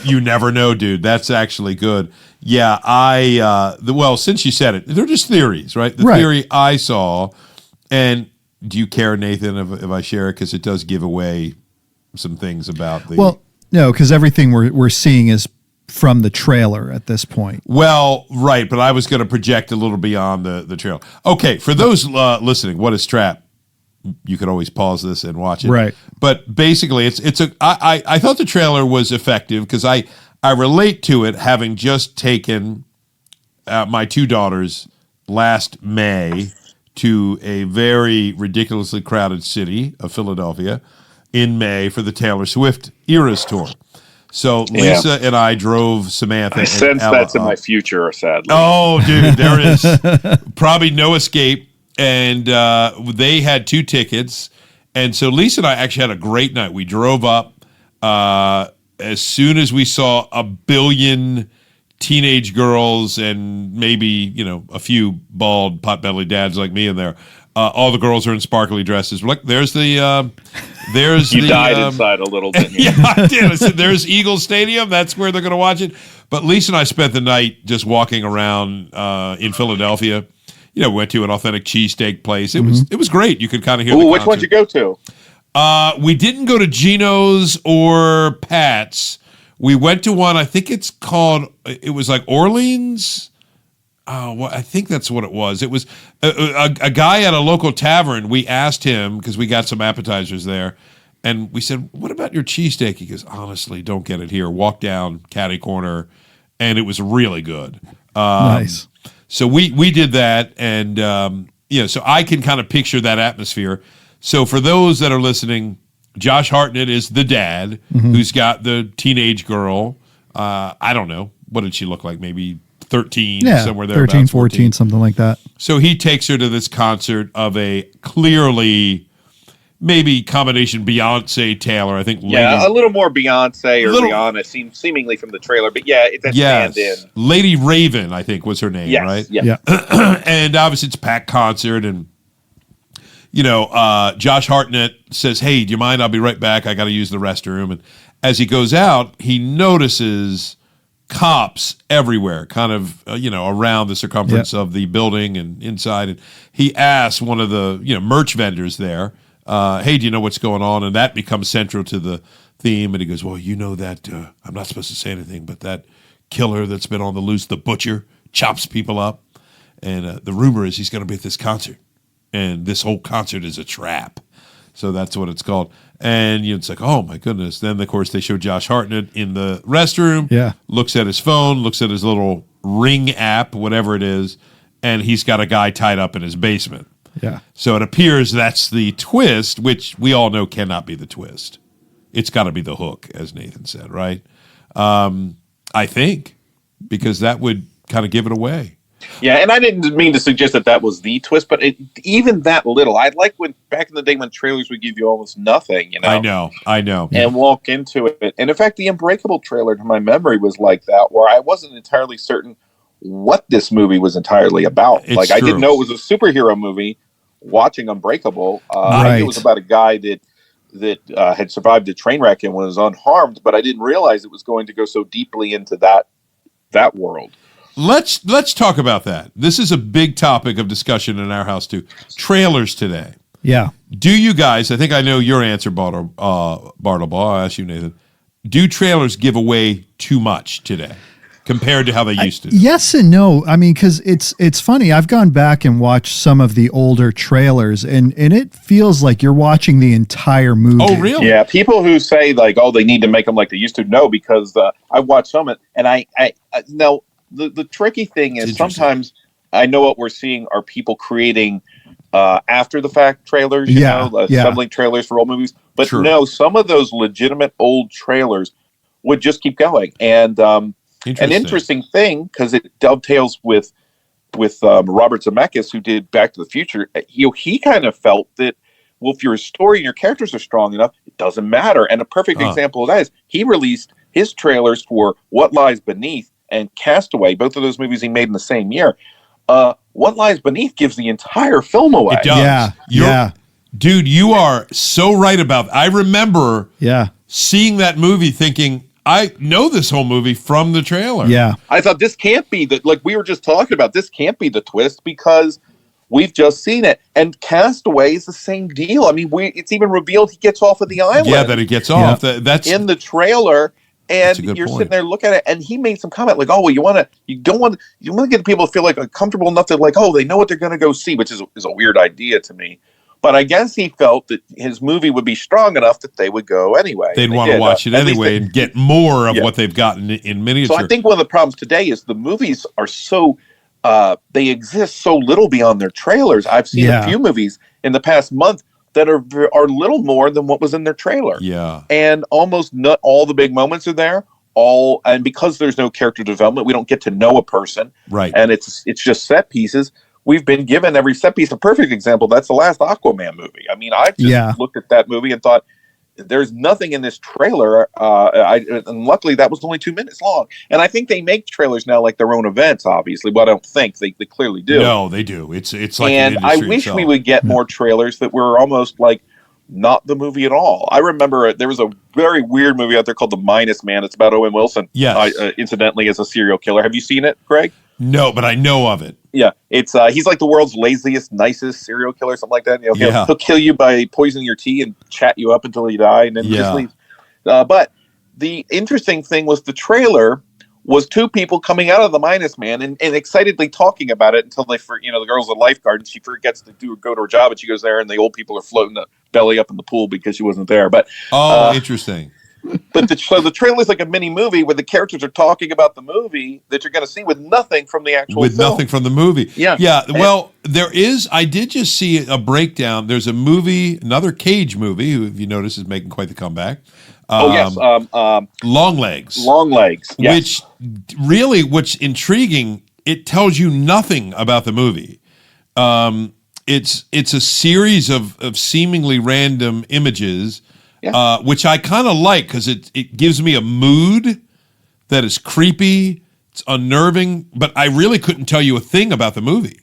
do. You never know, dude. That's actually good. Yeah, since you said it, they're just theories, right? The theory I saw, and do you care, Nathan, if I share it? Because it does give away some things about the... Well, no, because everything we're seeing is from the trailer at this point. Well, right, but I was going to project a little beyond the trailer. Okay, for those listening, what is Trap? You could always pause this and watch it. Right. But basically, I thought the trailer was effective because I relate to it, having just taken my two daughters last May to a very ridiculously crowded city of Philadelphia in May for the Taylor Swift Eras Tour. So Lisa and I drove Samantha. I sense that's in my future, sadly. Oh, dude, there is probably no escape. And they had 2 tickets. And so Lisa and I actually had a great night. We drove up as soon as we saw a billion teenage girls and maybe, a few bald pot-bellied dads like me in there. All the girls are in sparkly dresses. Look, there's the... You died inside a little, didn't you? Yeah, I did. I said, there's Eagle Stadium. That's where they're going to watch it. But Lisa and I spent the night just walking around in Philadelphia. We went to an authentic cheesesteak place. It was great. You could kind of hear the concert. Which one did you go to? We didn't go to Gino's or Pat's. We went to one, I think it was like Orleans. Oh, well, I think that's what it was. It was a guy at a local tavern. We asked him, because we got some appetizers there, and we said, what about your cheesesteak? He goes, honestly, don't get it here. Walk down catty corner, and it was really good. Nice. So we did that, and so I can kind of picture that atmosphere. So for those that are listening, Josh Hartnett is the dad who's got the teenage girl. I don't know. What did she look like? Maybe 13, somewhere there. 13, 14, something like that. So he takes her to this concert of a clearly maybe combination Beyonce Taylor. I think. Yeah, a little more Beyonce or Rihanna seemingly from the trailer, but that's stand-in. Lady Raven, I think was her name, right? Yeah. And obviously it's a packed concert, and Josh Hartnett says, "Hey, do you mind? I'll be right back. I got to use the restroom." And as he goes out, he notices cops everywhere, kind of around the circumference of the building and inside. And he asks one of the merch vendors there, "Hey, do you know what's going on?" And that becomes central to the theme. And he goes, "Well, you know that I'm not supposed to say anything, but that killer that's been on the loose, the butcher, chops people up, and the rumor is he's going to be at this concert, and this whole concert is a trap." So that's what it's called. And it's like, oh my goodness. Then of course they show Josh Hartnett in the restroom. Yeah. Looks at his phone, looks at his little Ring app, whatever it is, and he's got a guy tied up in his basement. Yeah. So it appears that's the twist, which we all know cannot be the twist. It's got to be the hook, as Nathan said, right? I think, because that would kind of give it away. Yeah, and I didn't mean to suggest that was the twist, but even that little, I like when back in the day when trailers would give you almost nothing, I know. And walk into it. And in fact, the Unbreakable trailer, to my memory, was like that, where I wasn't entirely certain what this movie was entirely about. It's I true. didn't know it was a superhero movie. Watching Unbreakable, I knew it was about a guy that had survived a train wreck and was unharmed, but I didn't realize it was going to go so deeply into that world. Let's talk about that. This is a big topic of discussion in our house too. Trailers today. Yeah. Do you guys? I think I know your answer, Bartlebaugh. I'll ask you, Nathan. Do trailers give away too much today compared to how they used to? Yes and no. I mean, because it's funny. I've gone back and watched some of the older trailers, and it feels like you're watching the entire movie. Oh, really? Yeah. People who say like, "Oh, they need to make them like they used to," no, because I watched some, and I no. The tricky thing is sometimes I know what we're seeing are people creating after the fact trailers, assembling trailers for old movies. But no, some of those legitimate old trailers would just keep going. And an interesting thing, because it dovetails with Robert Zemeckis, who did Back to the Future. He kind of felt that, well, if your story and your characters are strong enough, it doesn't matter. And a perfect example of that is he released his trailers for What Lies Beneath and Castaway, both of those movies he made in the same year. What Lies Beneath gives the entire film away. It does. Yeah. Dude, you are so right about that. I remember seeing that movie thinking, I know this whole movie from the trailer. Yeah. I thought this can't be like we were just talking about, this can't be the twist because we've just seen it. And Castaway is the same deal. I mean, it's even revealed he gets off of the island. Yeah, that he gets off. That's in the trailer. And you're sitting there looking at it, and he made some comment like, "Oh, well, you don't want to get people to feel like comfortable enough that like, oh, they know what they're going to go see," which is a weird idea to me. But I guess he felt that his movie would be strong enough that they would go anyway. They'd want to watch it anyway and get more of what they've gotten in miniature. So I think one of the problems today is the movies are so they exist so little beyond their trailers. I've seen a few movies in the past month that are little more than what was in their trailer. Yeah. And almost not all the big moments are there. And because there's no character development, we don't get to know a person. Right. And it's just set pieces. We've been given every set piece. A perfect example, that's the last Aquaman movie. I mean, I just looked at that movie and thought, there's nothing in this trailer. And luckily that was only 2 minutes long. And I think they make trailers now like their own events, obviously, but I don't think they clearly do. No, they do. It's like and an I wish we would get more trailers that were almost like not the movie at all. I remember there was a very weird movie out there called The Minus Man. It's about Owen Wilson. Yes. Incidentally, as a serial killer. Have you seen it, Greg? No, but I know of it. Yeah, it's he's like the world's laziest, nicest serial killer, something like that. He'll kill you by poisoning your tea and chat you up until you die, and then just leave. But the interesting thing was the trailer was two people coming out of the Minus Man and excitedly talking about it until the girl's a lifeguard and she forgets to go to her job and she goes there and the old people are floating the belly up in the pool because she wasn't there. But interesting. But the trailer is like a mini movie where the characters are talking about the movie that you're going to see with nothing from the actual film. Nothing from the movie. Yeah. Yeah. Well, I did just see a breakdown. There's a movie, another Cage movie, who, if you notice, is making quite the comeback. Long Legs. Long Legs. Yes. What's intriguing, it tells you nothing about the movie. it's a series of seemingly random images, which I kind of like because it gives me a mood that is creepy, it's unnerving, but I really couldn't tell you a thing about the movie.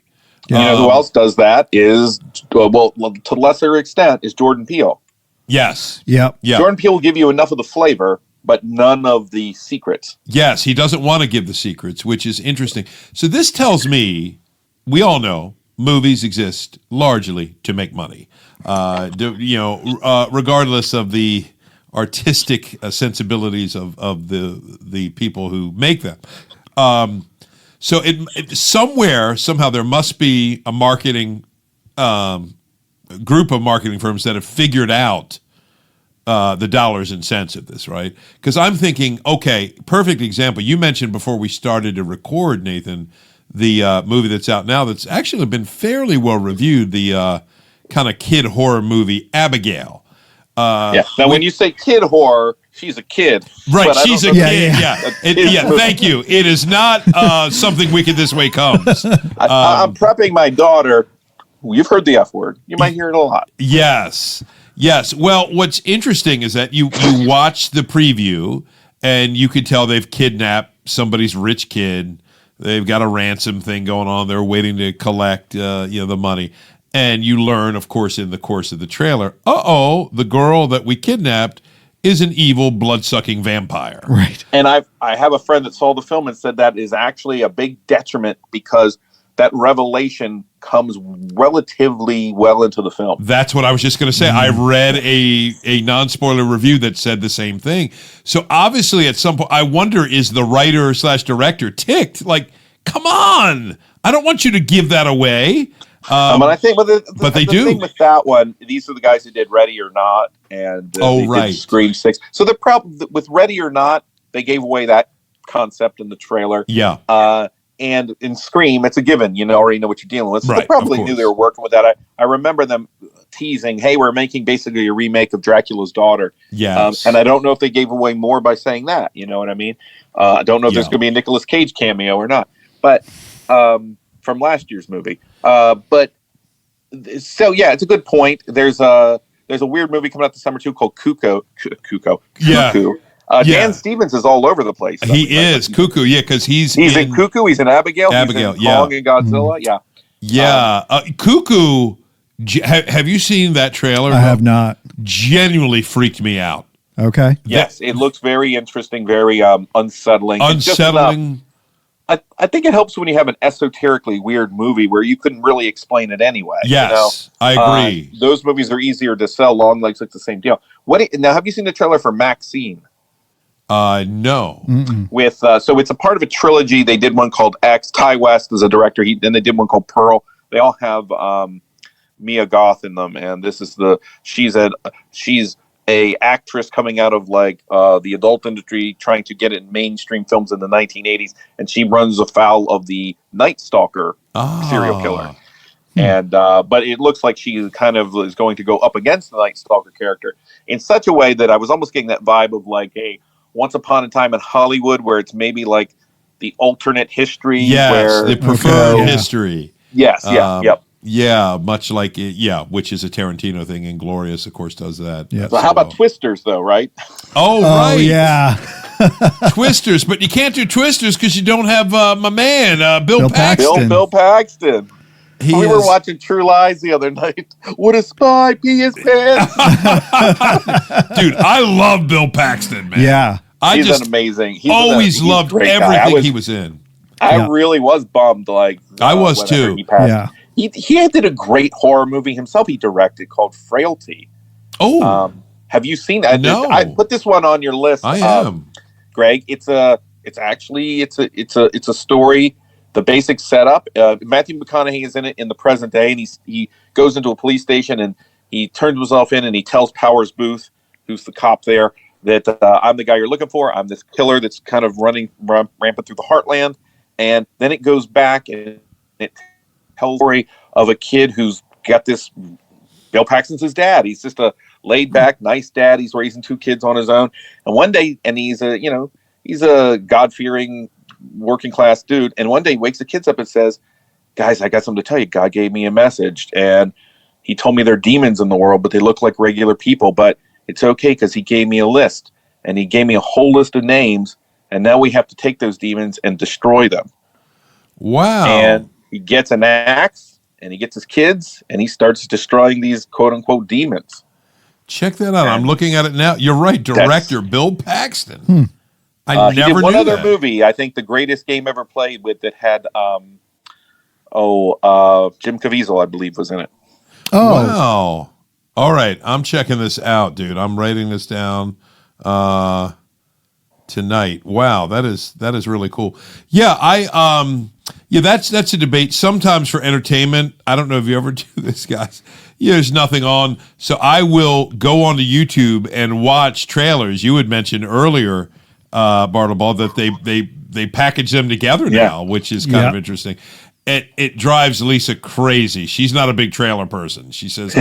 You know who else does that is, well, to a lesser extent, is Jordan Peele. Yes. Yep. Yeah. Jordan Peele will give you enough of the flavor, but none of the secrets. Yes, he doesn't want to give the secrets, which is interesting. So this tells me, we all know, movies exist largely to make money. Regardless of the artistic sensibilities of the people who make them. So somehow there must be a marketing group of marketing firms that have figured out the dollars and cents of this, right? Because I'm thinking, okay, perfect example. You mentioned before we started to record, Nathan, the movie that's out now that's actually been fairly well reviewed, the kind of kid horror movie Abigail. Now, when you say kid horror, she's a kid. Right, she's a kid, thank you. It is not something wicked this way comes. I'm prepping my daughter. You've heard the F word. You might hear it a lot. Yes. Well, what's interesting is that you watch the preview and you can tell they've kidnapped somebody's rich kid. They've got a ransom thing going on. They're waiting to collect the money. And you learn, of course, in the course of the trailer, the girl that we kidnapped is an evil, blood-sucking vampire. Right. And I have a friend that saw the film and said that is actually a big detriment because that revelation comes relatively well into the film. That's what I was just going to say. I read a non-spoiler review that said the same thing. So obviously at some point, I wonder, is the writer/director ticked? Like, come on. I don't want you to give that away. But I think, but they do. Thing with that one, these are the guys who did Ready or Not and did Scream 6. So the problem with Ready or Not, they gave away that concept in the trailer. Yeah. And in Scream, it's a given. You already know what you're dealing with. So they probably knew they were working with that. I remember them teasing, hey, we're making basically a remake of Dracula's Daughter. Yes. And I don't know if they gave away more by saying that. You know what I mean? I don't know if there's going to be a Nicolas Cage cameo or not. But from last year's movie. So yeah, it's a good point. There's a weird movie coming out this summer too called Cuckoo. Yeah. Cuckoo. Dan Stevens is all over the place. He is Cuckoo, because he's in Cuckoo. He's in Abigail. He's in Kong and Godzilla. Cuckoo. Have you seen that trailer? I have not. Genuinely freaked me out. Okay. Yes, it looks very interesting, very unsettling. Unsettling. I think it helps when you have an esoterically weird movie where you couldn't really explain it anyway. Yes, I agree. Those movies are easier to sell. Long Legs, like the same deal. Now, have you seen the trailer for Maxine? No. With so it's a part of a trilogy. They did one called X. Ty West is a director. Then they did one called Pearl. They all have Mia Goth in them, and this is she's a actress coming out of the adult industry, trying to get it in mainstream films in the 1980s, and she runs afoul of the Night Stalker serial killer. And but it looks like she kind of is going to go up against the Night Stalker character in such a way that I was almost getting that vibe of like a Once Upon a Time in Hollywood, where it's maybe like the alternate history. Yes, the preferred history. Yes, yep. Yeah, much like which is a Tarantino thing. Inglorious, of course, does that. Yeah. So how about Twisters, though, right? Oh, right. Yeah. Twisters, but you can't do Twisters because you don't have my man, Bill Paxton. Bill Paxton. We were watching True Lies the other night. Would a spy pee his pants? Dude, I love Bill Paxton, man. Yeah. He's amazing. He's loved everything he was in. I really was bummed. I was too. He did a great horror movie himself. He directed called Frailty. Oh, have you seen that? No. I put this one on your list. I am, Greg. It's a story. The basic setup. Matthew McConaughey is in it in the present day, and he goes into a police station and he turns himself in and he tells Powers Booth, who's the cop there, that I'm the guy you're looking for. I'm this killer that's kind of running rampant through the heartland. And then it goes back and it tells the story of a kid who's got this. Bill Paxton's his dad. He's just a laid back, nice dad. He's raising two kids on his own. And one day, and he's a God fearing working class dude. And one day he wakes the kids up and says, guys, I got something to tell you. God gave me a message, and he told me there are demons in the world, but they look like regular people. But it's okay because he gave me a list, and he gave me a whole list of names, and now we have to take those demons and destroy them. Wow. And he gets an axe, and he gets his kids, and he starts destroying these quote-unquote demons. Check that out. I'm looking at it now. You're right. Director Bill Paxton. I never he did one knew other that. movie, I think the greatest game ever played with, that had Jim Caviezel, I believe, was in it. Oh, wow. All right. I'm checking this out, dude. I'm writing this down tonight. Wow, that is really cool. Yeah, that's a debate. Sometimes for entertainment, I don't know if you ever do this, guys. There's nothing on, so I will go onto YouTube and watch trailers. You had mentioned earlier, Bartlebaugh, that they package them together now, which is kind of interesting. It drives Lisa crazy. She's not a big trailer person. She says,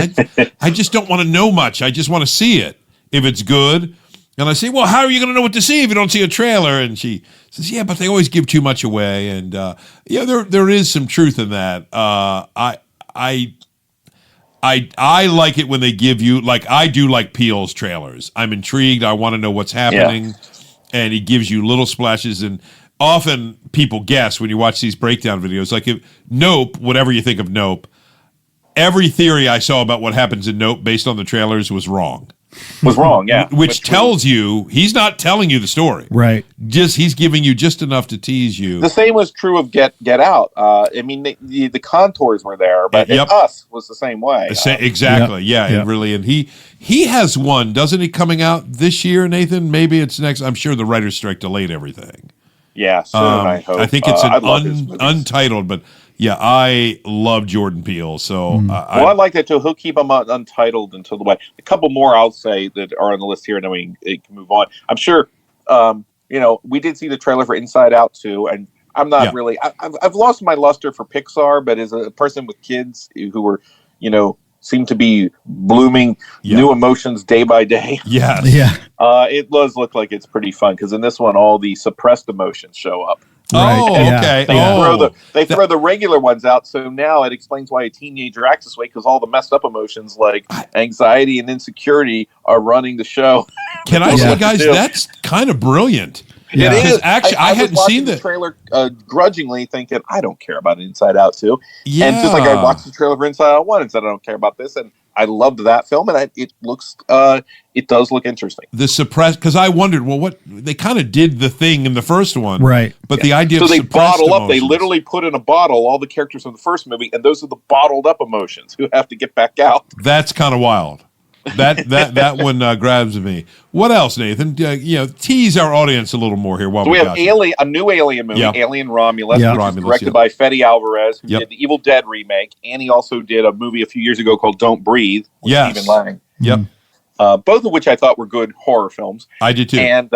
I just don't want to know much. I just want to see it. If it's good. And I say, well, how are you going to know what to see if you don't see a trailer? And she says, yeah, but they always give too much away. And there is some truth in that. I like it when they give you, like, I do like Peele's trailers. I'm intrigued. I want to know what's happening. Yeah. And he gives you little splashes. And often people guess when you watch these breakdown videos, like if Nope, whatever you think of Nope, every theory I saw about what happens in Nope based on the trailers was wrong. Yeah. Which tells you he's not telling you the story. Right. Just he's giving you just enough to tease you. The same was true of Get Out. I mean, the contours were there, but Us was the same way. Exactly. It really. And he has one, doesn't he, coming out this year, Nathan? Maybe it's next. I'm sure the writer's strike delayed everything. Yeah, soon, I hope. I think it's an untitled, but yeah, I love Jordan Peele. So I like that too. He'll keep them untitled until the way. A couple more I'll say that are on the list here, and then we can move on. I'm sure. We did see the trailer for Inside Out too, and I'm not really. I've lost my luster for Pixar, but as a person with kids who were, seem to be blooming new emotions day by day. Yes. Yeah. It does look like it's pretty fun because in this one, all the suppressed emotions show up. Right. Oh, okay. They throw the regular ones out, so now it explains why a teenager acts this way, because all the messed up emotions like anxiety and insecurity are running the show. Can I say, guys, that's kind of brilliant. Yeah. It is. Actually, I hadn't seen the trailer grudgingly, thinking I don't care about Inside Out 2. Yeah. And just like I watched the trailer for Inside Out 1 and said I don't care about this, and I loved that film, and it does look interesting. The suppressed, because I wondered, well, what they kind of did the thing in the first one, right? But the idea of they bottle emotions. up. They literally put in a bottle all the characters from the first movie, and those are the bottled up emotions who have to get back out. That's kind of wild. That one grabs me. What else, Nathan? Tease our audience a little more here. So we have a new Alien movie, Alien Romulus, which is directed by Fede Alvarez, who did the Evil Dead remake, and he also did a movie a few years ago called Don't Breathe with Stephen Lang. Yep. Both of which I thought were good horror films. I did too. And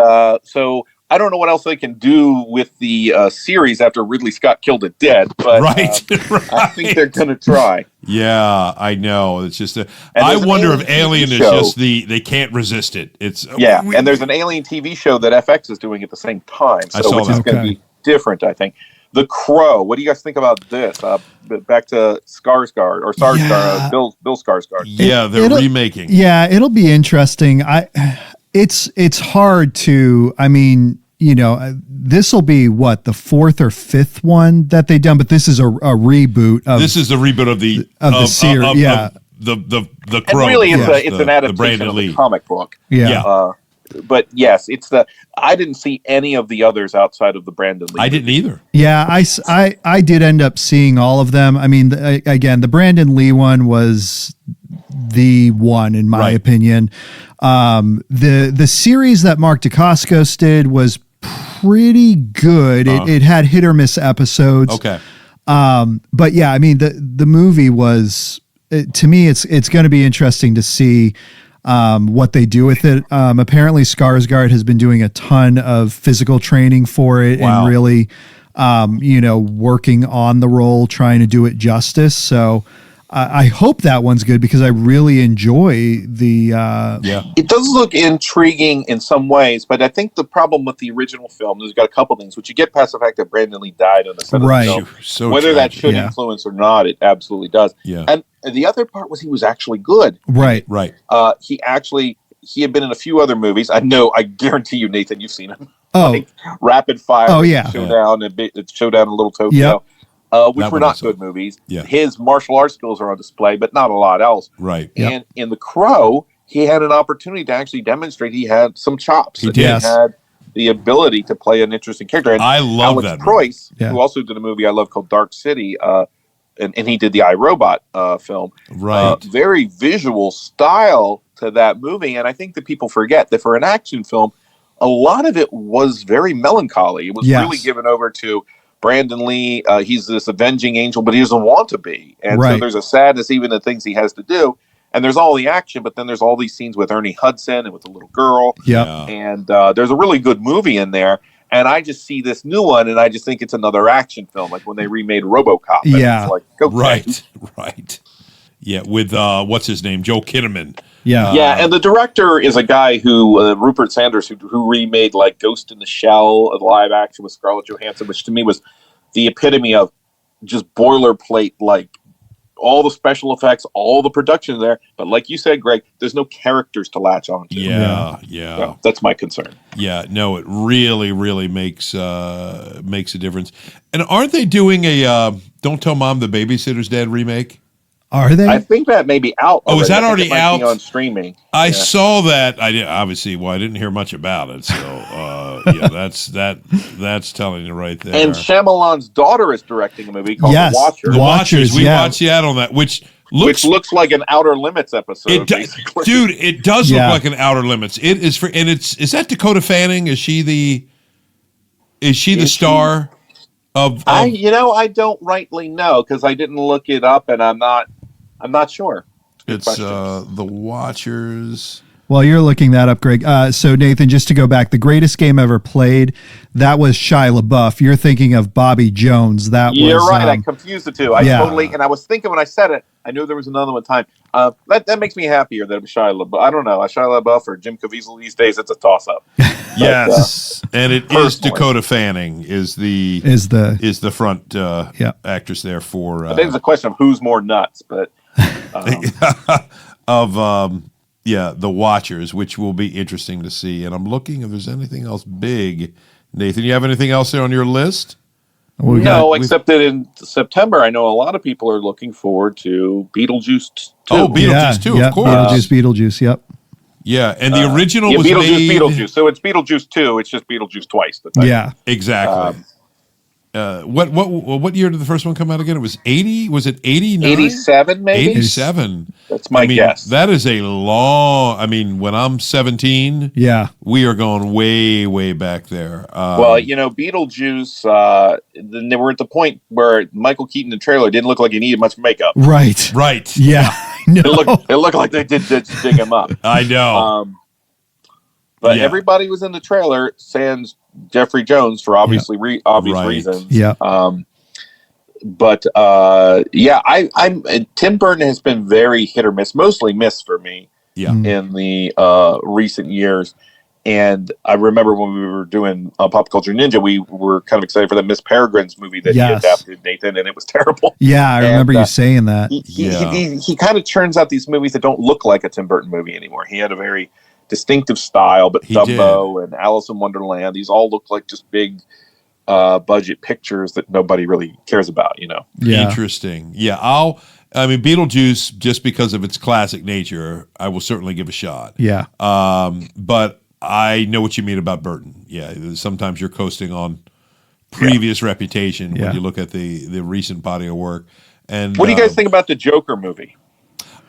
so I don't know what else they can do with the series after Ridley Scott killed it dead, but right. I think they're going to try. Yeah, I know. It's just I wonder if Alien is just they can't resist it. It's and there's an Alien TV show that FX is doing at the same time, which is going to be different, I think. The Crow. What do you guys think about this? Back to Skarsgård, Bill Skarsgård. Yeah, they're remaking. Yeah, it'll be interesting. It's hard to. I mean, this will be what, the fourth or fifth one that they've done, but this is a reboot. This is the reboot of the series. The Crow. And really, it's an adaptation of the comic book. Yeah. But yes, I didn't see any of the others outside of the Brandon Lee. I didn't either. Yeah, I did end up seeing all of them. I mean, again, the Brandon Lee one was the one in my opinion. The series that Mark Dacascos did was pretty good. It had hit or miss episodes. Okay. But yeah, I mean, the movie was, to me, it's going to be interesting to see what they do with it. Apparently Skarsgård has been doing a ton of physical training for it and really, working on the role, trying to do it justice. So, I hope that one's good because I really enjoy the. It does look intriguing in some ways, but I think the problem with the original film, there's got a couple things. Which you get past the fact that Brandon Lee died on the set of the film. So whether that should influence or not, it absolutely does. Yeah. And the other part was he was actually good. Right. He had been in a few other movies. I guarantee you, Nathan, you've seen him. Oh, like Rapid Fire. Oh yeah. Showdown in Little Tokyo. Which were not good movies. Yeah. His martial arts skills are on display, but not a lot else. Right. And in The Crow, he had an opportunity to actually demonstrate he had some chops. He had the ability to play an interesting character. And I love Alex that Proyas, who also did a movie I love called Dark City, and he did the iRobot film. Right. Very visual style to that movie. And I think that people forget that for an action film, a lot of it was very melancholy. It was really given over to Brandon Lee. He's this avenging angel, but he doesn't want to be. And so there's a sadness even in things he has to do. And there's all the action, but then there's all these scenes with Ernie Hudson and with the little girl. Yeah. And there's a really good movie in there. And I just see this new one, and I just think it's another action film, like when they remade RoboCop. Yeah. It's like, okay. Right. Yeah, with what's his name, Joel Kinnaman. Yeah, and the director is a guy who Rupert Sanders, who remade like Ghost in the Shell, a live action with Scarlett Johansson, which to me was the epitome of just boilerplate, like all the special effects, all the production there. But like you said, Greg, there's no characters to latch on to. Yeah. So that's my concern. Yeah, no, it really, really makes a difference. And aren't they doing a Don't Tell Mom the Babysitter's Dead remake? Are they? I think that may be out. Oh, is that already out on streaming? I saw that. I didn't hear much about it. So that's telling you right there. And Shyamalan's daughter is directing a movie called The Watchers. The Watchers. We watched the ad on that, which looks like an Outer Limits episode. Dude, it does look like an Outer Limits. It is is that Dakota Fanning? Is she the star of? I don't rightly know because I didn't look it up, and I'm not sure. It's The Watchers. While you're looking that up, Greg. So Nathan, just to go back, the greatest game ever played, that was Shia LaBeouf. You're thinking of Bobby Jones. You're right. I confused the two. And I was thinking when I said it, I knew there was another one time. That makes me happier that it was Shia LaBeouf. I don't know, Shia LaBeouf or Jim Caviezel these days. It's a toss up. Yes, and it is Dakota Fanning is the front actress there for. I think it's a question of who's more nuts, but The Watchers, which will be interesting to see. And I'm looking if there's anything else big. Nathan, you have anything else there on your list? Except that in September, I know a lot of people are looking forward to Beetlejuice 2. Oh, Beetlejuice 2, of course. Beetlejuice, yep. Yeah, and the original was Beetlejuice. So it's Beetlejuice 2. It's just Beetlejuice twice. Yeah, exactly. What year did the first one come out again? It was 80. Was it 89? 87, maybe. 87. That's my guess. That is a long. When I'm 17, we are going way, way back there. Beetlejuice. Then they were at the point where Michael Keaton in the trailer didn't look like he needed much makeup. Right. Yeah. No. It looked like they did dig him up. I know. But everybody was in the trailer, sans Jeffrey Jones for obvious reasons. Yeah. Tim Burton has been very hit or miss, mostly miss for me. Yeah. In the recent years, and I remember when we were doing Pop Culture Ninja, we were kind of excited for the Miss Peregrine's movie that he adapted, Nathan, and it was terrible. Yeah, I remember you saying that. He kind of churns out these movies that don't look like a Tim Burton movie anymore. He had a very distinctive style, but Dumbo and Alice in Wonderland, these all look like just big budget pictures that nobody really cares about, Yeah. Interesting. Yeah, Beetlejuice, just because of its classic nature, I will certainly give a shot. Yeah. But I know what you mean about Burton. Yeah, sometimes you're coasting on previous reputation when you look at the recent body of work. And what do you guys think about the Joker movie?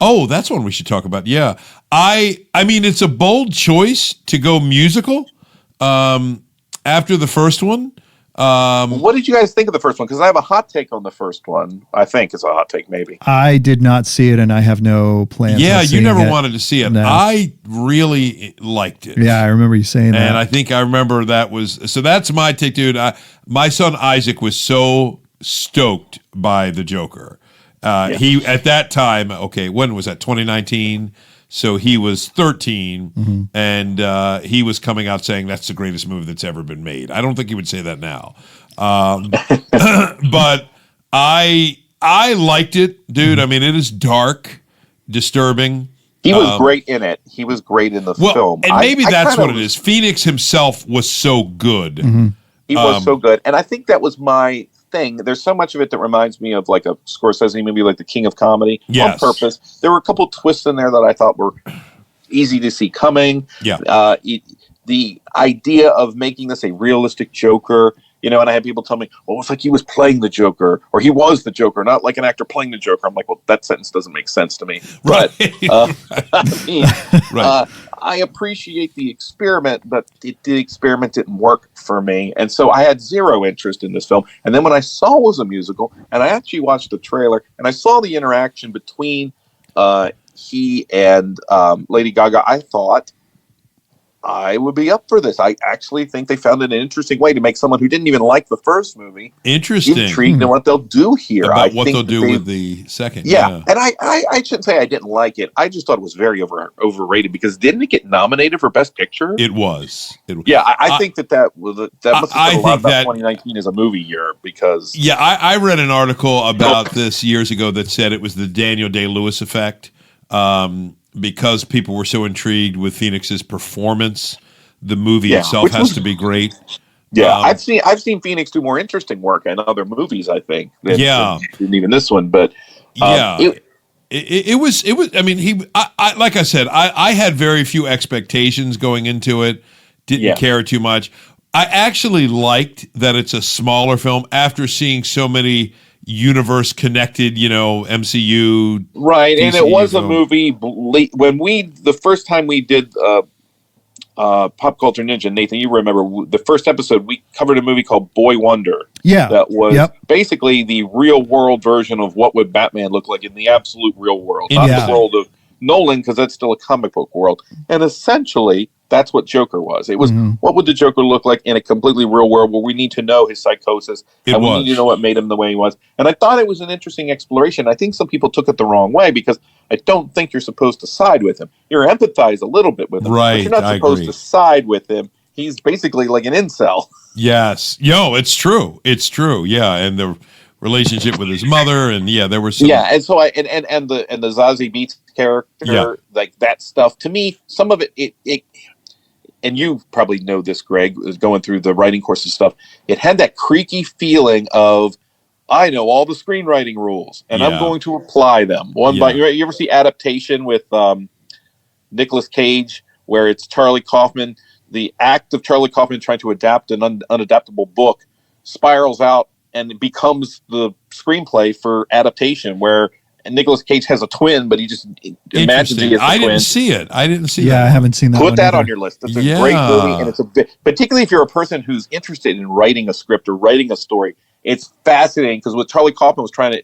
Oh, that's one we should talk about. Yeah. It's a bold choice to go musical after the first one. What did you guys think of the first one? Because I have a hot take on the first one. I think it's a hot take, maybe. I did not see it, and I have no plans. Yeah, you never wanted to see it. No. I really liked it. Yeah, I remember you saying that. And I think I remember so that's my take, dude. My son Isaac was so stoked by the Joker. He at that time, okay, when was that? 2019. So he was 13, and he was coming out saying that's the greatest movie that's ever been made. I don't think he would say that now, but I liked it, dude. I mean, it is dark, disturbing. He was great in it. He was great in the film. And maybe that's what it is. Phoenix himself was so good. He was so good. And I think that was my thing. There's so much of it that reminds me of like a Scorsese movie, like The King of Comedy, on purpose. There were a couple twists in there that I thought were easy to see coming. Yeah. The idea of making this a realistic Joker, and I had people tell me, well, it's like he was playing the Joker, or he was the Joker, not like an actor playing the Joker. I'm like, well, that sentence doesn't make sense to me. Right. But, I appreciate the experiment, but the experiment didn't work for me. And so I had zero interest in this film. And then when I saw it was a musical, and I actually watched the trailer, and I saw the interaction between he and Lady Gaga, I thought I would be up for this. I actually think they found an interesting way to make someone who didn't even like the first movie intrigued in what they'll do here. About what they'll do with the second. Yeah. And I shouldn't say I didn't like it. I just thought it was very overrated because didn't it get nominated for Best Picture? It was. Yeah, I think that must have said a lot about 2019 as a movie year because... Yeah, I read an article about this years ago that said it was the Daniel Day-Lewis effect. Because people were so intrigued with Phoenix's performance, the movie itself has to be great. Yeah, I've seen Phoenix do more interesting work in other movies, I think. Than even this one, but it was. I mean, like I said, I had very few expectations going into it. Didn't care too much. I actually liked that it's a smaller film after seeing so many universe connected, MCU. Right, DCU and it was a movie when the first time we did Pop Culture Ninja, Nathan, you remember the first episode we covered a movie called Boy Wonder. Yeah. That was basically the real world version of what would Batman look like in the absolute real world, not the world of Nolan, because that's still a comic book world. And essentially that's what Joker was. It was what would the Joker look like in a completely real world where we need to know his psychosis and we need to know what made him the way he was. And I thought it was an interesting exploration. I think some people took it the wrong way because I don't think you're supposed to side with him. You're empathize a little bit with him, but you're not supposed to side with him. He's basically like an incel. Yes. It's true. It's true. Yeah. And the relationship with his mother, and there were some... and so and the Zazie Beetz character, like that stuff, to me, some of it and you probably know this, Greg, is going through the writing course and stuff. It had that creaky feeling of, I know all the screenwriting rules, and I'm going to apply them. You ever see Adaptation with Nicolas Cage, where it's Charlie Kaufman, the act of Charlie Kaufman trying to adapt an unadaptable book spirals out and it becomes the screenplay for Adaptation, where Nicolas Cage has a twin, but he just imagines he has a twin. I didn't see it. that. Yeah, I haven't seen that. Put that on your list. It's a great movie, and it's particularly if you're a person who's interested in writing a script or writing a story. It's fascinating because what Charlie Kaufman was trying to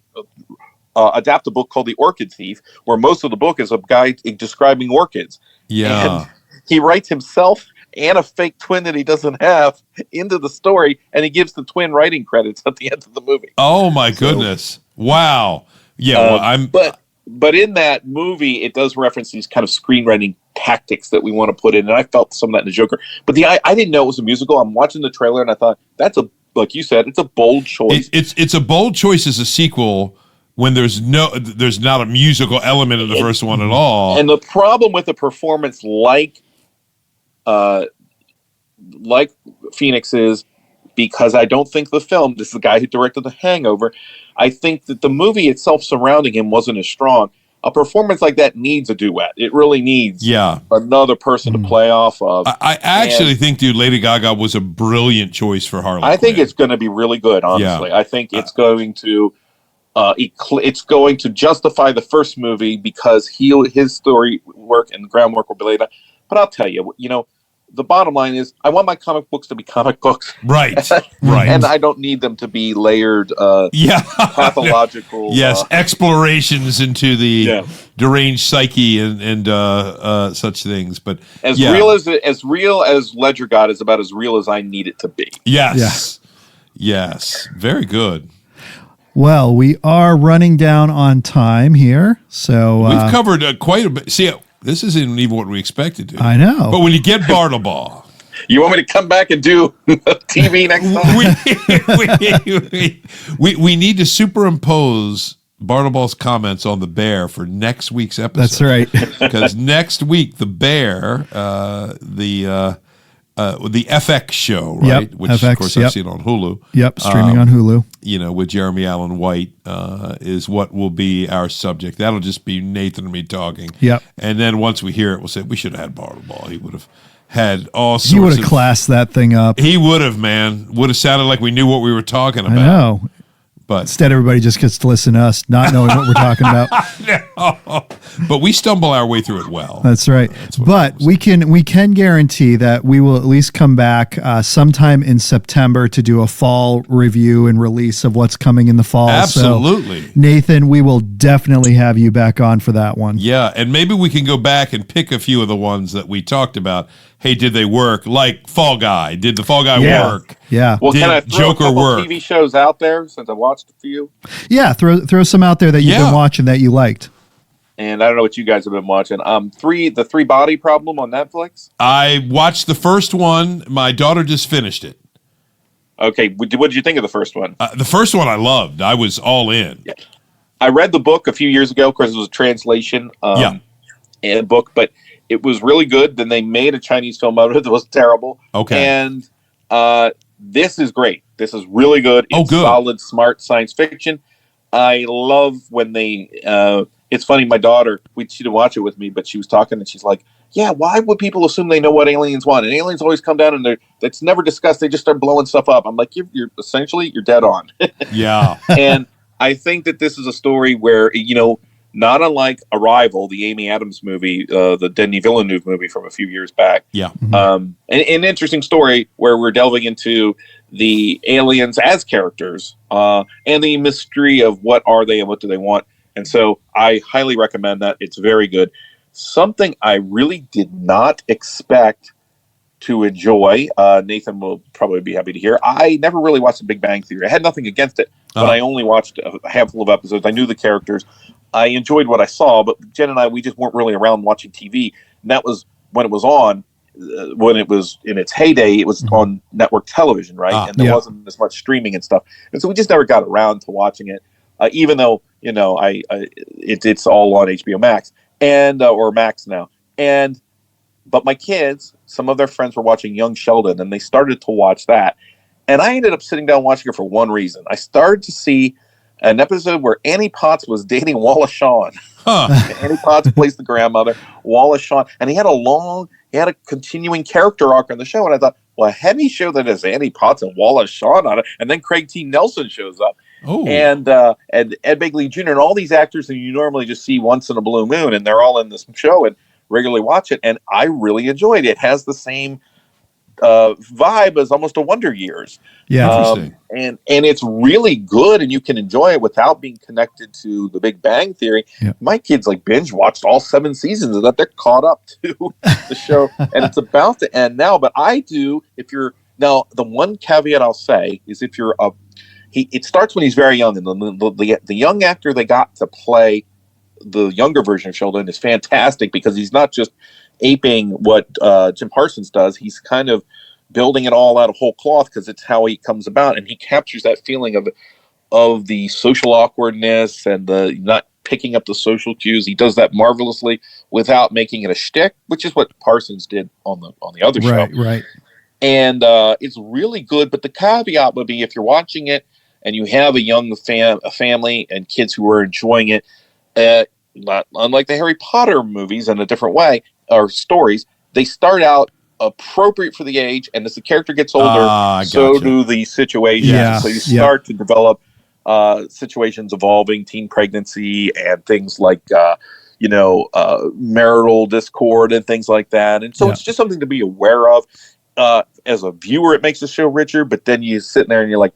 adapt a book called The Orchid Thief, where most of the book is a guy describing orchids. Yeah, and he writes himself and a fake twin that he doesn't have into the story, and he gives the twin writing credits at the end of the movie. Oh my goodness! Wow. Yeah, but in that movie, it does reference these kind of screenwriting tactics that we want to put in, and I felt some of that in the Joker. But I didn't know it was a musical. I'm watching the trailer, and I thought like you said, it's a bold choice. It's a bold choice as a sequel when there's not a musical element in the first one at all. And the problem with a performance like Phoenix is, because I don't think the film, this is the guy who directed The Hangover, I think that the movie itself surrounding him wasn't as strong. A performance like that needs a duet. It really needs another person to play off of. I actually think, dude, Lady Gaga was a brilliant choice for Harley Quinn. I think it's going to be really good, honestly. Yeah. I think it's going to justify the first movie because his story work and groundwork will be laid out. But I'll tell you, the bottom line is I want my comic books to be comic books. Right, right. And I don't need them to be layered pathological. Yes, explorations into the deranged psyche and such things. But as real as Ledger God is about as real as I need it to be. Yes. Yes. Very good. Well, we are running down on time here, so we've covered quite a bit. See, this isn't even what we expected to. I know. But when you get Bartlebaugh, you want me to come back and do TV next time? We need to superimpose Bartlebaugh's comments on the bear for next week's episode. That's right. Because next week, the bear, the FX show, right? Yep, Which, FX, of course, I've seen on Hulu. Yep, streaming on Hulu. With Jeremy Allen White is what will be our subject. That'll just be Nathan and me talking. Yep. And then once we hear it, we'll say, we should have had Bartlebaugh. He would have had all sorts of... He would have classed that thing up. He would have, man. Would have sounded like we knew what we were talking about. I know. But instead, everybody just gets to listen to us, not knowing what we're talking about. No. But we stumble our way through it well. That's right. But we can guarantee that we will at least come back sometime in September to do a fall review and release of what's coming in the fall. Absolutely. So, Nathan, we will definitely have you back on for that one. Yeah, and maybe we can go back and pick a few of the ones that we talked about. Hey, did they work? Like Fall Guy. Did the Fall Guy work? Yeah. Well, did can I throw Joker a couple work? TV shows out there since I watched a few? Yeah, throw some out there that you've been watching that you liked. And I don't know what you guys have been watching. The Three Body Problem on Netflix. I watched the first one. My daughter just finished it. Okay, what did you think of the first one? The first one I loved. I was all in. Yeah. I read the book a few years ago. Of course, it was a translation and book, but it was really good. Then they made a Chinese film out of it that was terrible. Okay. And this is great. This is really good. It's good. Solid, smart science fiction. I love when they... it's funny, my daughter, she didn't watch it with me, but she was talking and she's like, yeah, why would people assume they know what aliens want? And aliens always come down and it's never discussed. They just start blowing stuff up. I'm like, you're essentially dead on. Yeah. And I think that this is a story where, not unlike Arrival, the Amy Adams movie, the Denis Villeneuve movie from a few years back. Yeah. An interesting story where we're delving into the aliens as characters and the mystery of what are they and what do they want. And so I highly recommend that. It's very good. Something I really did not expect to enjoy. Nathan will probably be happy to hear. I never really watched The Big Bang Theory. I had nothing against it, but I only watched a handful of episodes. I knew the characters. I enjoyed what I saw, but Jen and I, we just weren't really around watching TV. And that was when it was on, when it was in its heyday, it was on network television, right? And there wasn't as much streaming and stuff. And so we just never got around to watching it, even though, it's all on HBO Max and or Max now. But my kids, some of their friends were watching Young Sheldon, and they started to watch that. And I ended up sitting down watching it for one reason. I started to see an episode where Annie Potts was dating Wallace Shawn. Annie Potts plays the grandmother, Wallace Shawn. And he had a continuing character arc on the show. And I thought, well, had he show that as Annie Potts and Wallace Shawn on it? And then Craig T. Nelson shows up. Oh. And Ed Begley Jr. and all these actors that you normally just see once in a blue moon, and they're all in this show and regularly watch it. And I really enjoyed it. It has the same vibe as almost a Wonder Years. Yeah. And it's really good, and you can enjoy it without being connected to The Big Bang Theory. Yeah. My kids binge watched all 7 seasons of that. They're caught up to the show, and it's about to end now. But I do, the one caveat I'll say is if you're it starts when he's very young, and the young actor they got to play the younger version of Sheldon is fantastic because he's not just aping what Jim Parsons does. He's kind of building it all out of whole cloth because it's how he comes about, and he captures that feeling of the social awkwardness and the not picking up the social cues. He does that marvelously without making it a shtick, which is what Parsons did on the other show. Right. And it's really good. But the caveat would be if you're watching it and you have a young family and kids who are enjoying it, not unlike the Harry Potter movies in a different way or stories, they start out appropriate for the age, and as the character gets older, so do the situations. Yeah. So you start to develop situations involving teen pregnancy and things like marital discord and things like that. And so it's just something to be aware of. As a viewer, it makes the show richer, but then you sit there and you're like,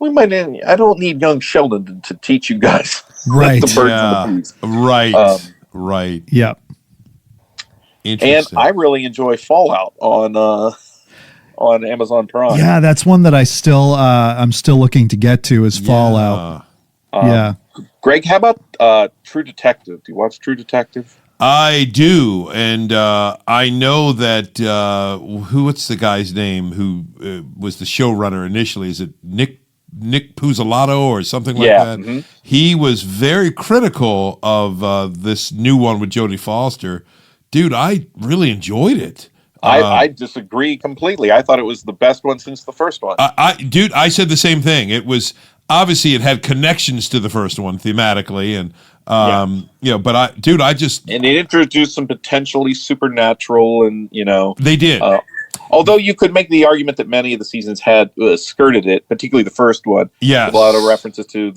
I don't need young Sheldon to teach you guys right. the birds and the bees. Right. Right. Yeah. And I really enjoy Fallout on Amazon Prime. Yeah, that's one that I'm still looking to get to is Fallout. Yeah. Greg, how about True Detective? Do you watch True Detective? I do, and I know that what's the guy's name who was the showrunner initially? Is it Nick Puzolato or something like that? Mm-hmm. He was very critical of this new one with Jodie Foster. Dude, I really enjoyed it. I disagree completely. I thought it was the best one since the first one. I said the same thing. It was obviously it had connections to the first one thematically, and but I just and it introduced some potentially supernatural, and they did. Although you could make the argument that many of the seasons had skirted it, particularly the first one. Yes, with a lot of references to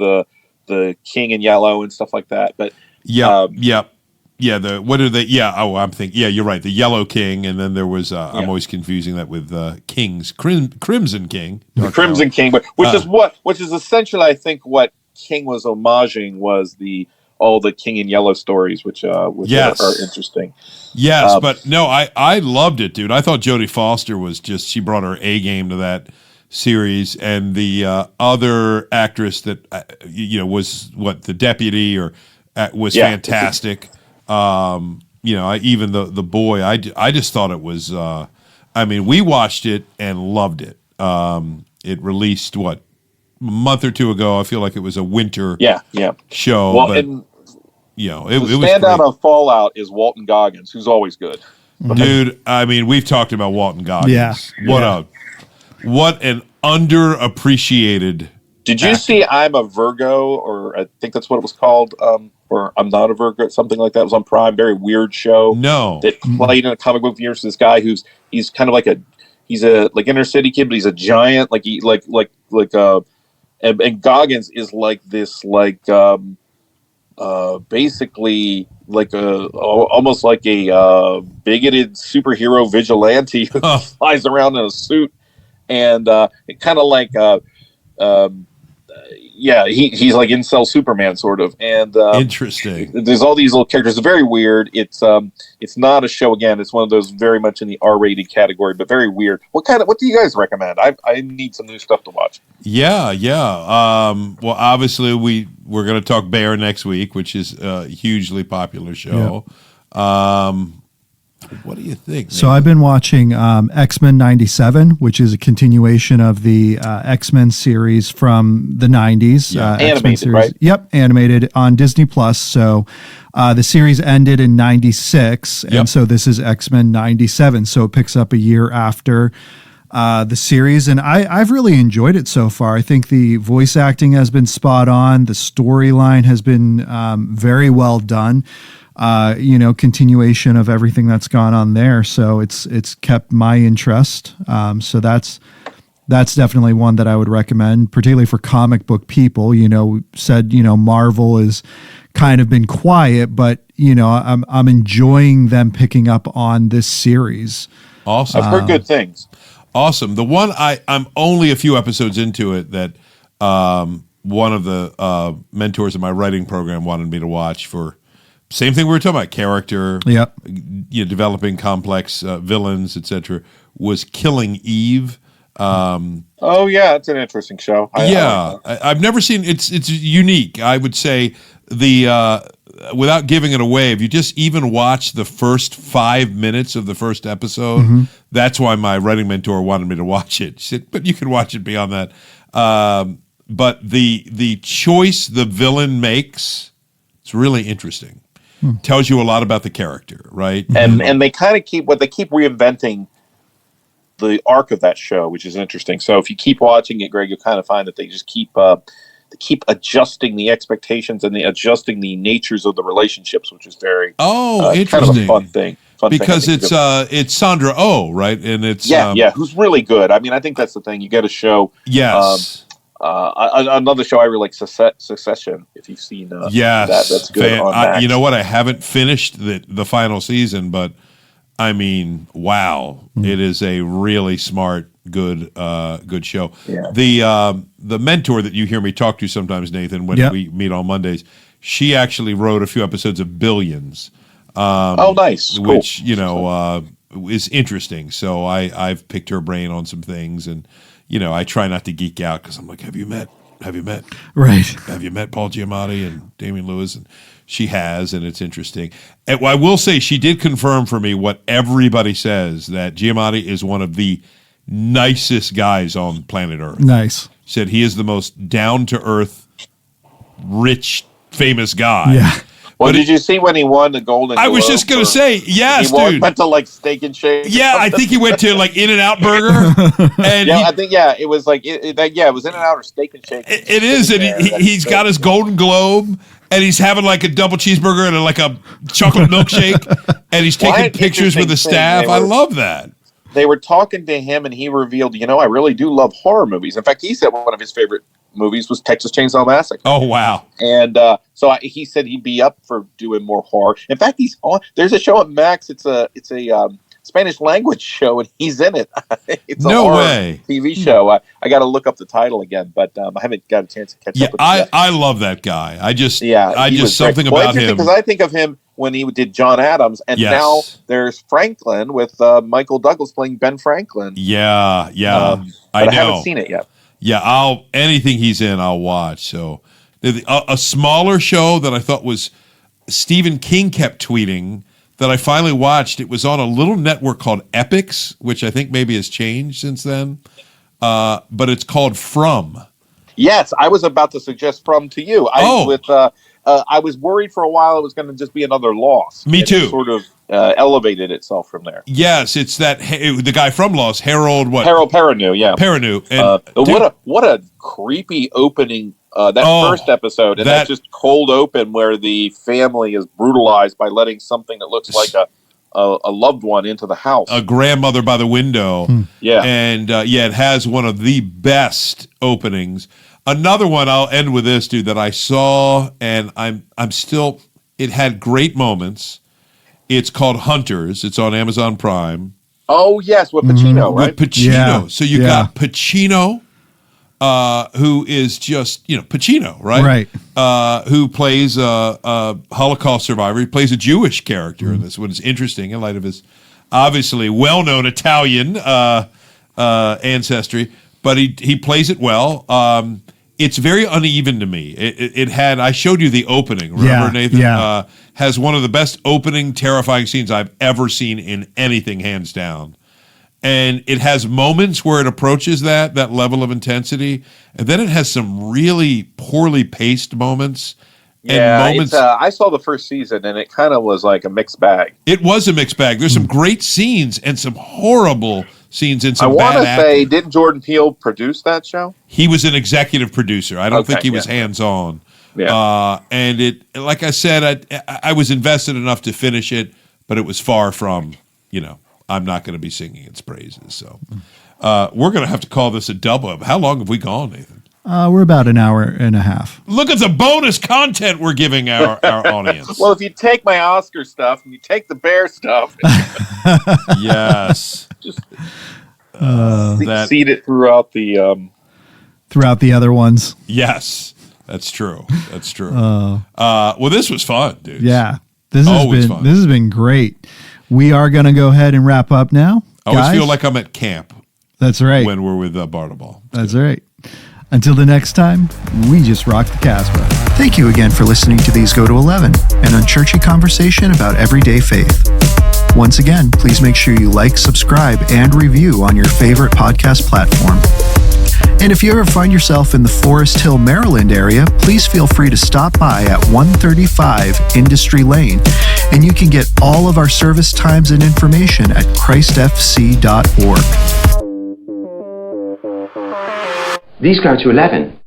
the King in Yellow and stuff like that. But what are they? Yeah. Oh, I'm thinking. Yeah, you're right. The Yellow King, and then there was. I'm always confusing that with Kings. Crimson King. The Crimson King, but which is essentially, I think, what King was homaging was all the King in Yellow stories, which are interesting. Yes, but no, I loved it, dude. I thought Jodie Foster was she brought her A game to that series, and the other actress that was the deputy was fantastic. Even the boy, I just thought it was. We watched it and loved it. It released a month or two ago. I feel like it was a winter show. Well, but, and it was standout on Fallout is Walton Goggins, who's always good. Dude, we've talked about Walton Goggins. Yeah. What an underappreciated. Did you see I'm a Virgo, or I think that's what it was called, or I'm Not a Virgo, something like that. It was on Prime. Very weird show. No. That played in a comic book universe. This guy he's kind of like he's a inner city kid, but he's a giant. And Goggins is like this, basically almost like a bigoted superhero vigilante who flies around in a suit, and kind of like he's like incel Superman sort of, and interesting. There's all these little characters. It's very weird. It's not a show. Again, it's one of those very much in the R-rated category, but very weird. What do you guys recommend? I need some new stuff to watch. Yeah. Well, obviously we're going to talk Bear next week, which is a hugely popular show. Yeah. What do you think? So I've been watching X-Men 97, which is a continuation of the X-Men series from the 90s. Animated, series. Right? Yep, animated on Disney+. So the series ended in 96, and so this is X-Men 97. So it picks up a year after the series, and I've really enjoyed it so far. I think the voice acting has been spot on. The storyline has been very well done. Continuation of everything that's gone on there. So it's kept my interest. So that's definitely one that I would recommend, particularly for comic book people. Marvel has kind of been quiet, but I'm enjoying them picking up on this series. Awesome. I've heard good things. Awesome. The one I'm only a few episodes into it that one of the mentors in my writing program wanted me to watch for. Same thing we were talking about, character, developing complex villains, etc. was Killing Eve. It's an interesting show. I've never seen it's unique. I would say without giving it away, if you just even watch the first 5 minutes of the first episode, that's why my writing mentor wanted me to watch it. She said, but you can watch it beyond that. But the choice the villain makes, it's really interesting. Tells you a lot about the character, right? And they kind of keep reinventing the arc of that show, which is interesting. So if you keep watching it, Greg, you'll kind of find that they just keep adjusting the expectations and adjusting the natures of the relationships, which is very interesting, kind of a fun thing. Because it's Sandra Oh, right? And it's who's really good. I think that's the thing. You get a show. Yes. Another show I really like, Succession. If you've seen that's good. On Max. You know what? I haven't finished the final season, but wow, it is a really smart, good show. Yeah. The mentor that you hear me talk to sometimes, Nathan, when we meet on Mondays, she actually wrote a few episodes of Billions. Nice. Which is interesting. So I've picked her brain on some things and. I try not to geek out because I'm like, have you met have you met? Right. Have you met Paul Giamatti and Damian Lewis? And she has, and it's interesting. And I will say she did confirm for me what everybody says, that Giamatti is one of the nicest guys on planet Earth. Nice. Said he is the most down-to-earth, rich, famous guy. Yeah. Well, did you see when he won the Golden Globe? I was just going to say, yes, he dude. went to like Steak and Shake. Yeah, I think he went to like In-N-Out Burger. And I think it was like it was In-N-Out or Steak and Shake. It is, and he's got his Golden Globe, and he's having like a double cheeseburger and like a chocolate milkshake, and he's taking pictures with the staff. I love that. They were talking to him, and he revealed, I really do love horror movies. In fact, he said one of his favorite movies was Texas Chainsaw Massacre. Oh, wow. And so he said he'd be up for doing more horror. In fact, he's on. There's a show at Max. It's a Spanish language show, and he's in it. It's a horror TV show. I got to look up the title again, but I haven't got a chance to catch up with it. I love that guy. I just something great. about him. Because I think of him when he did John Adams, and now there's Franklin with Michael Douglas playing Ben Franklin. Yeah. I haven't seen it yet. Yeah, anything he's in, I'll watch. So a smaller show that I thought was Stephen King kept tweeting that I finally watched. It was on a little network called Epix, which I think maybe has changed since then. But it's called From. Yes, I was about to suggest From to you. I was worried for a while it was going to just be another Lost. Me too. It sort of elevated itself from there. Yes, it's the guy from Lost, Harold Perrineau, yeah. Perrineau. And what a creepy opening first episode, and that just cold open where the family is brutalized by letting something that looks like a loved one into the house. A grandmother by the window. Yeah. And it has one of the best openings. Another one, I'll end with this, dude, that I saw, and I'm still, it had great moments. It's called Hunters. It's on Amazon Prime. Oh, yes, with Pacino, right? With Pacino. Yeah. So you got Pacino, who is just, Pacino, right? Right. Who plays a Holocaust survivor. He plays a Jewish character in this, which is interesting in light of his obviously well-known Italian ancestry. But he plays it well. It's very uneven to me. It had, I showed you the opening, remember, Nathan? Yeah. Has one of the best opening terrifying scenes I've ever seen in anything, hands down. And it has moments where it approaches that level of intensity, and then it has some really poorly paced moments. Yeah, and moments. I saw the first season, and it kind of was like a mixed bag. It was a mixed bag. There's some great scenes and some horrible scenes and some bad acting. I want to say, didn't Jordan Peele produce that show? He was an executive producer. I don't think he was hands-on. Yeah. And it, like I said, I was invested enough to finish it, but it was far from, I'm not going to be singing its praises. So we're going to have to call this a double. How long have we gone, Nathan? We're about an hour and a half. Look at the bonus content we're giving our audience. Well, if you take my Oscar stuff and you take the Bear stuff. Yes. Just seed it throughout the... Throughout the other ones. Yes. That's true. Well, this was fun, dude. Yeah. This has been great. We are going to go ahead and wrap up now. I always feel like I'm at camp. That's right. When we're with Bartlebaugh. That's right. Until the next time, we just rock the Casbah. Thank you again for listening to These Go to 11, an unchurchy conversation about everyday faith. Once again, please make sure you like, subscribe, and review on your favorite podcast platform. And if you ever find yourself in the Forest Hill, Maryland area, please feel free to stop by at 135 Industry Lane, and you can get all of our service times and information at christfc.org. These go to 11.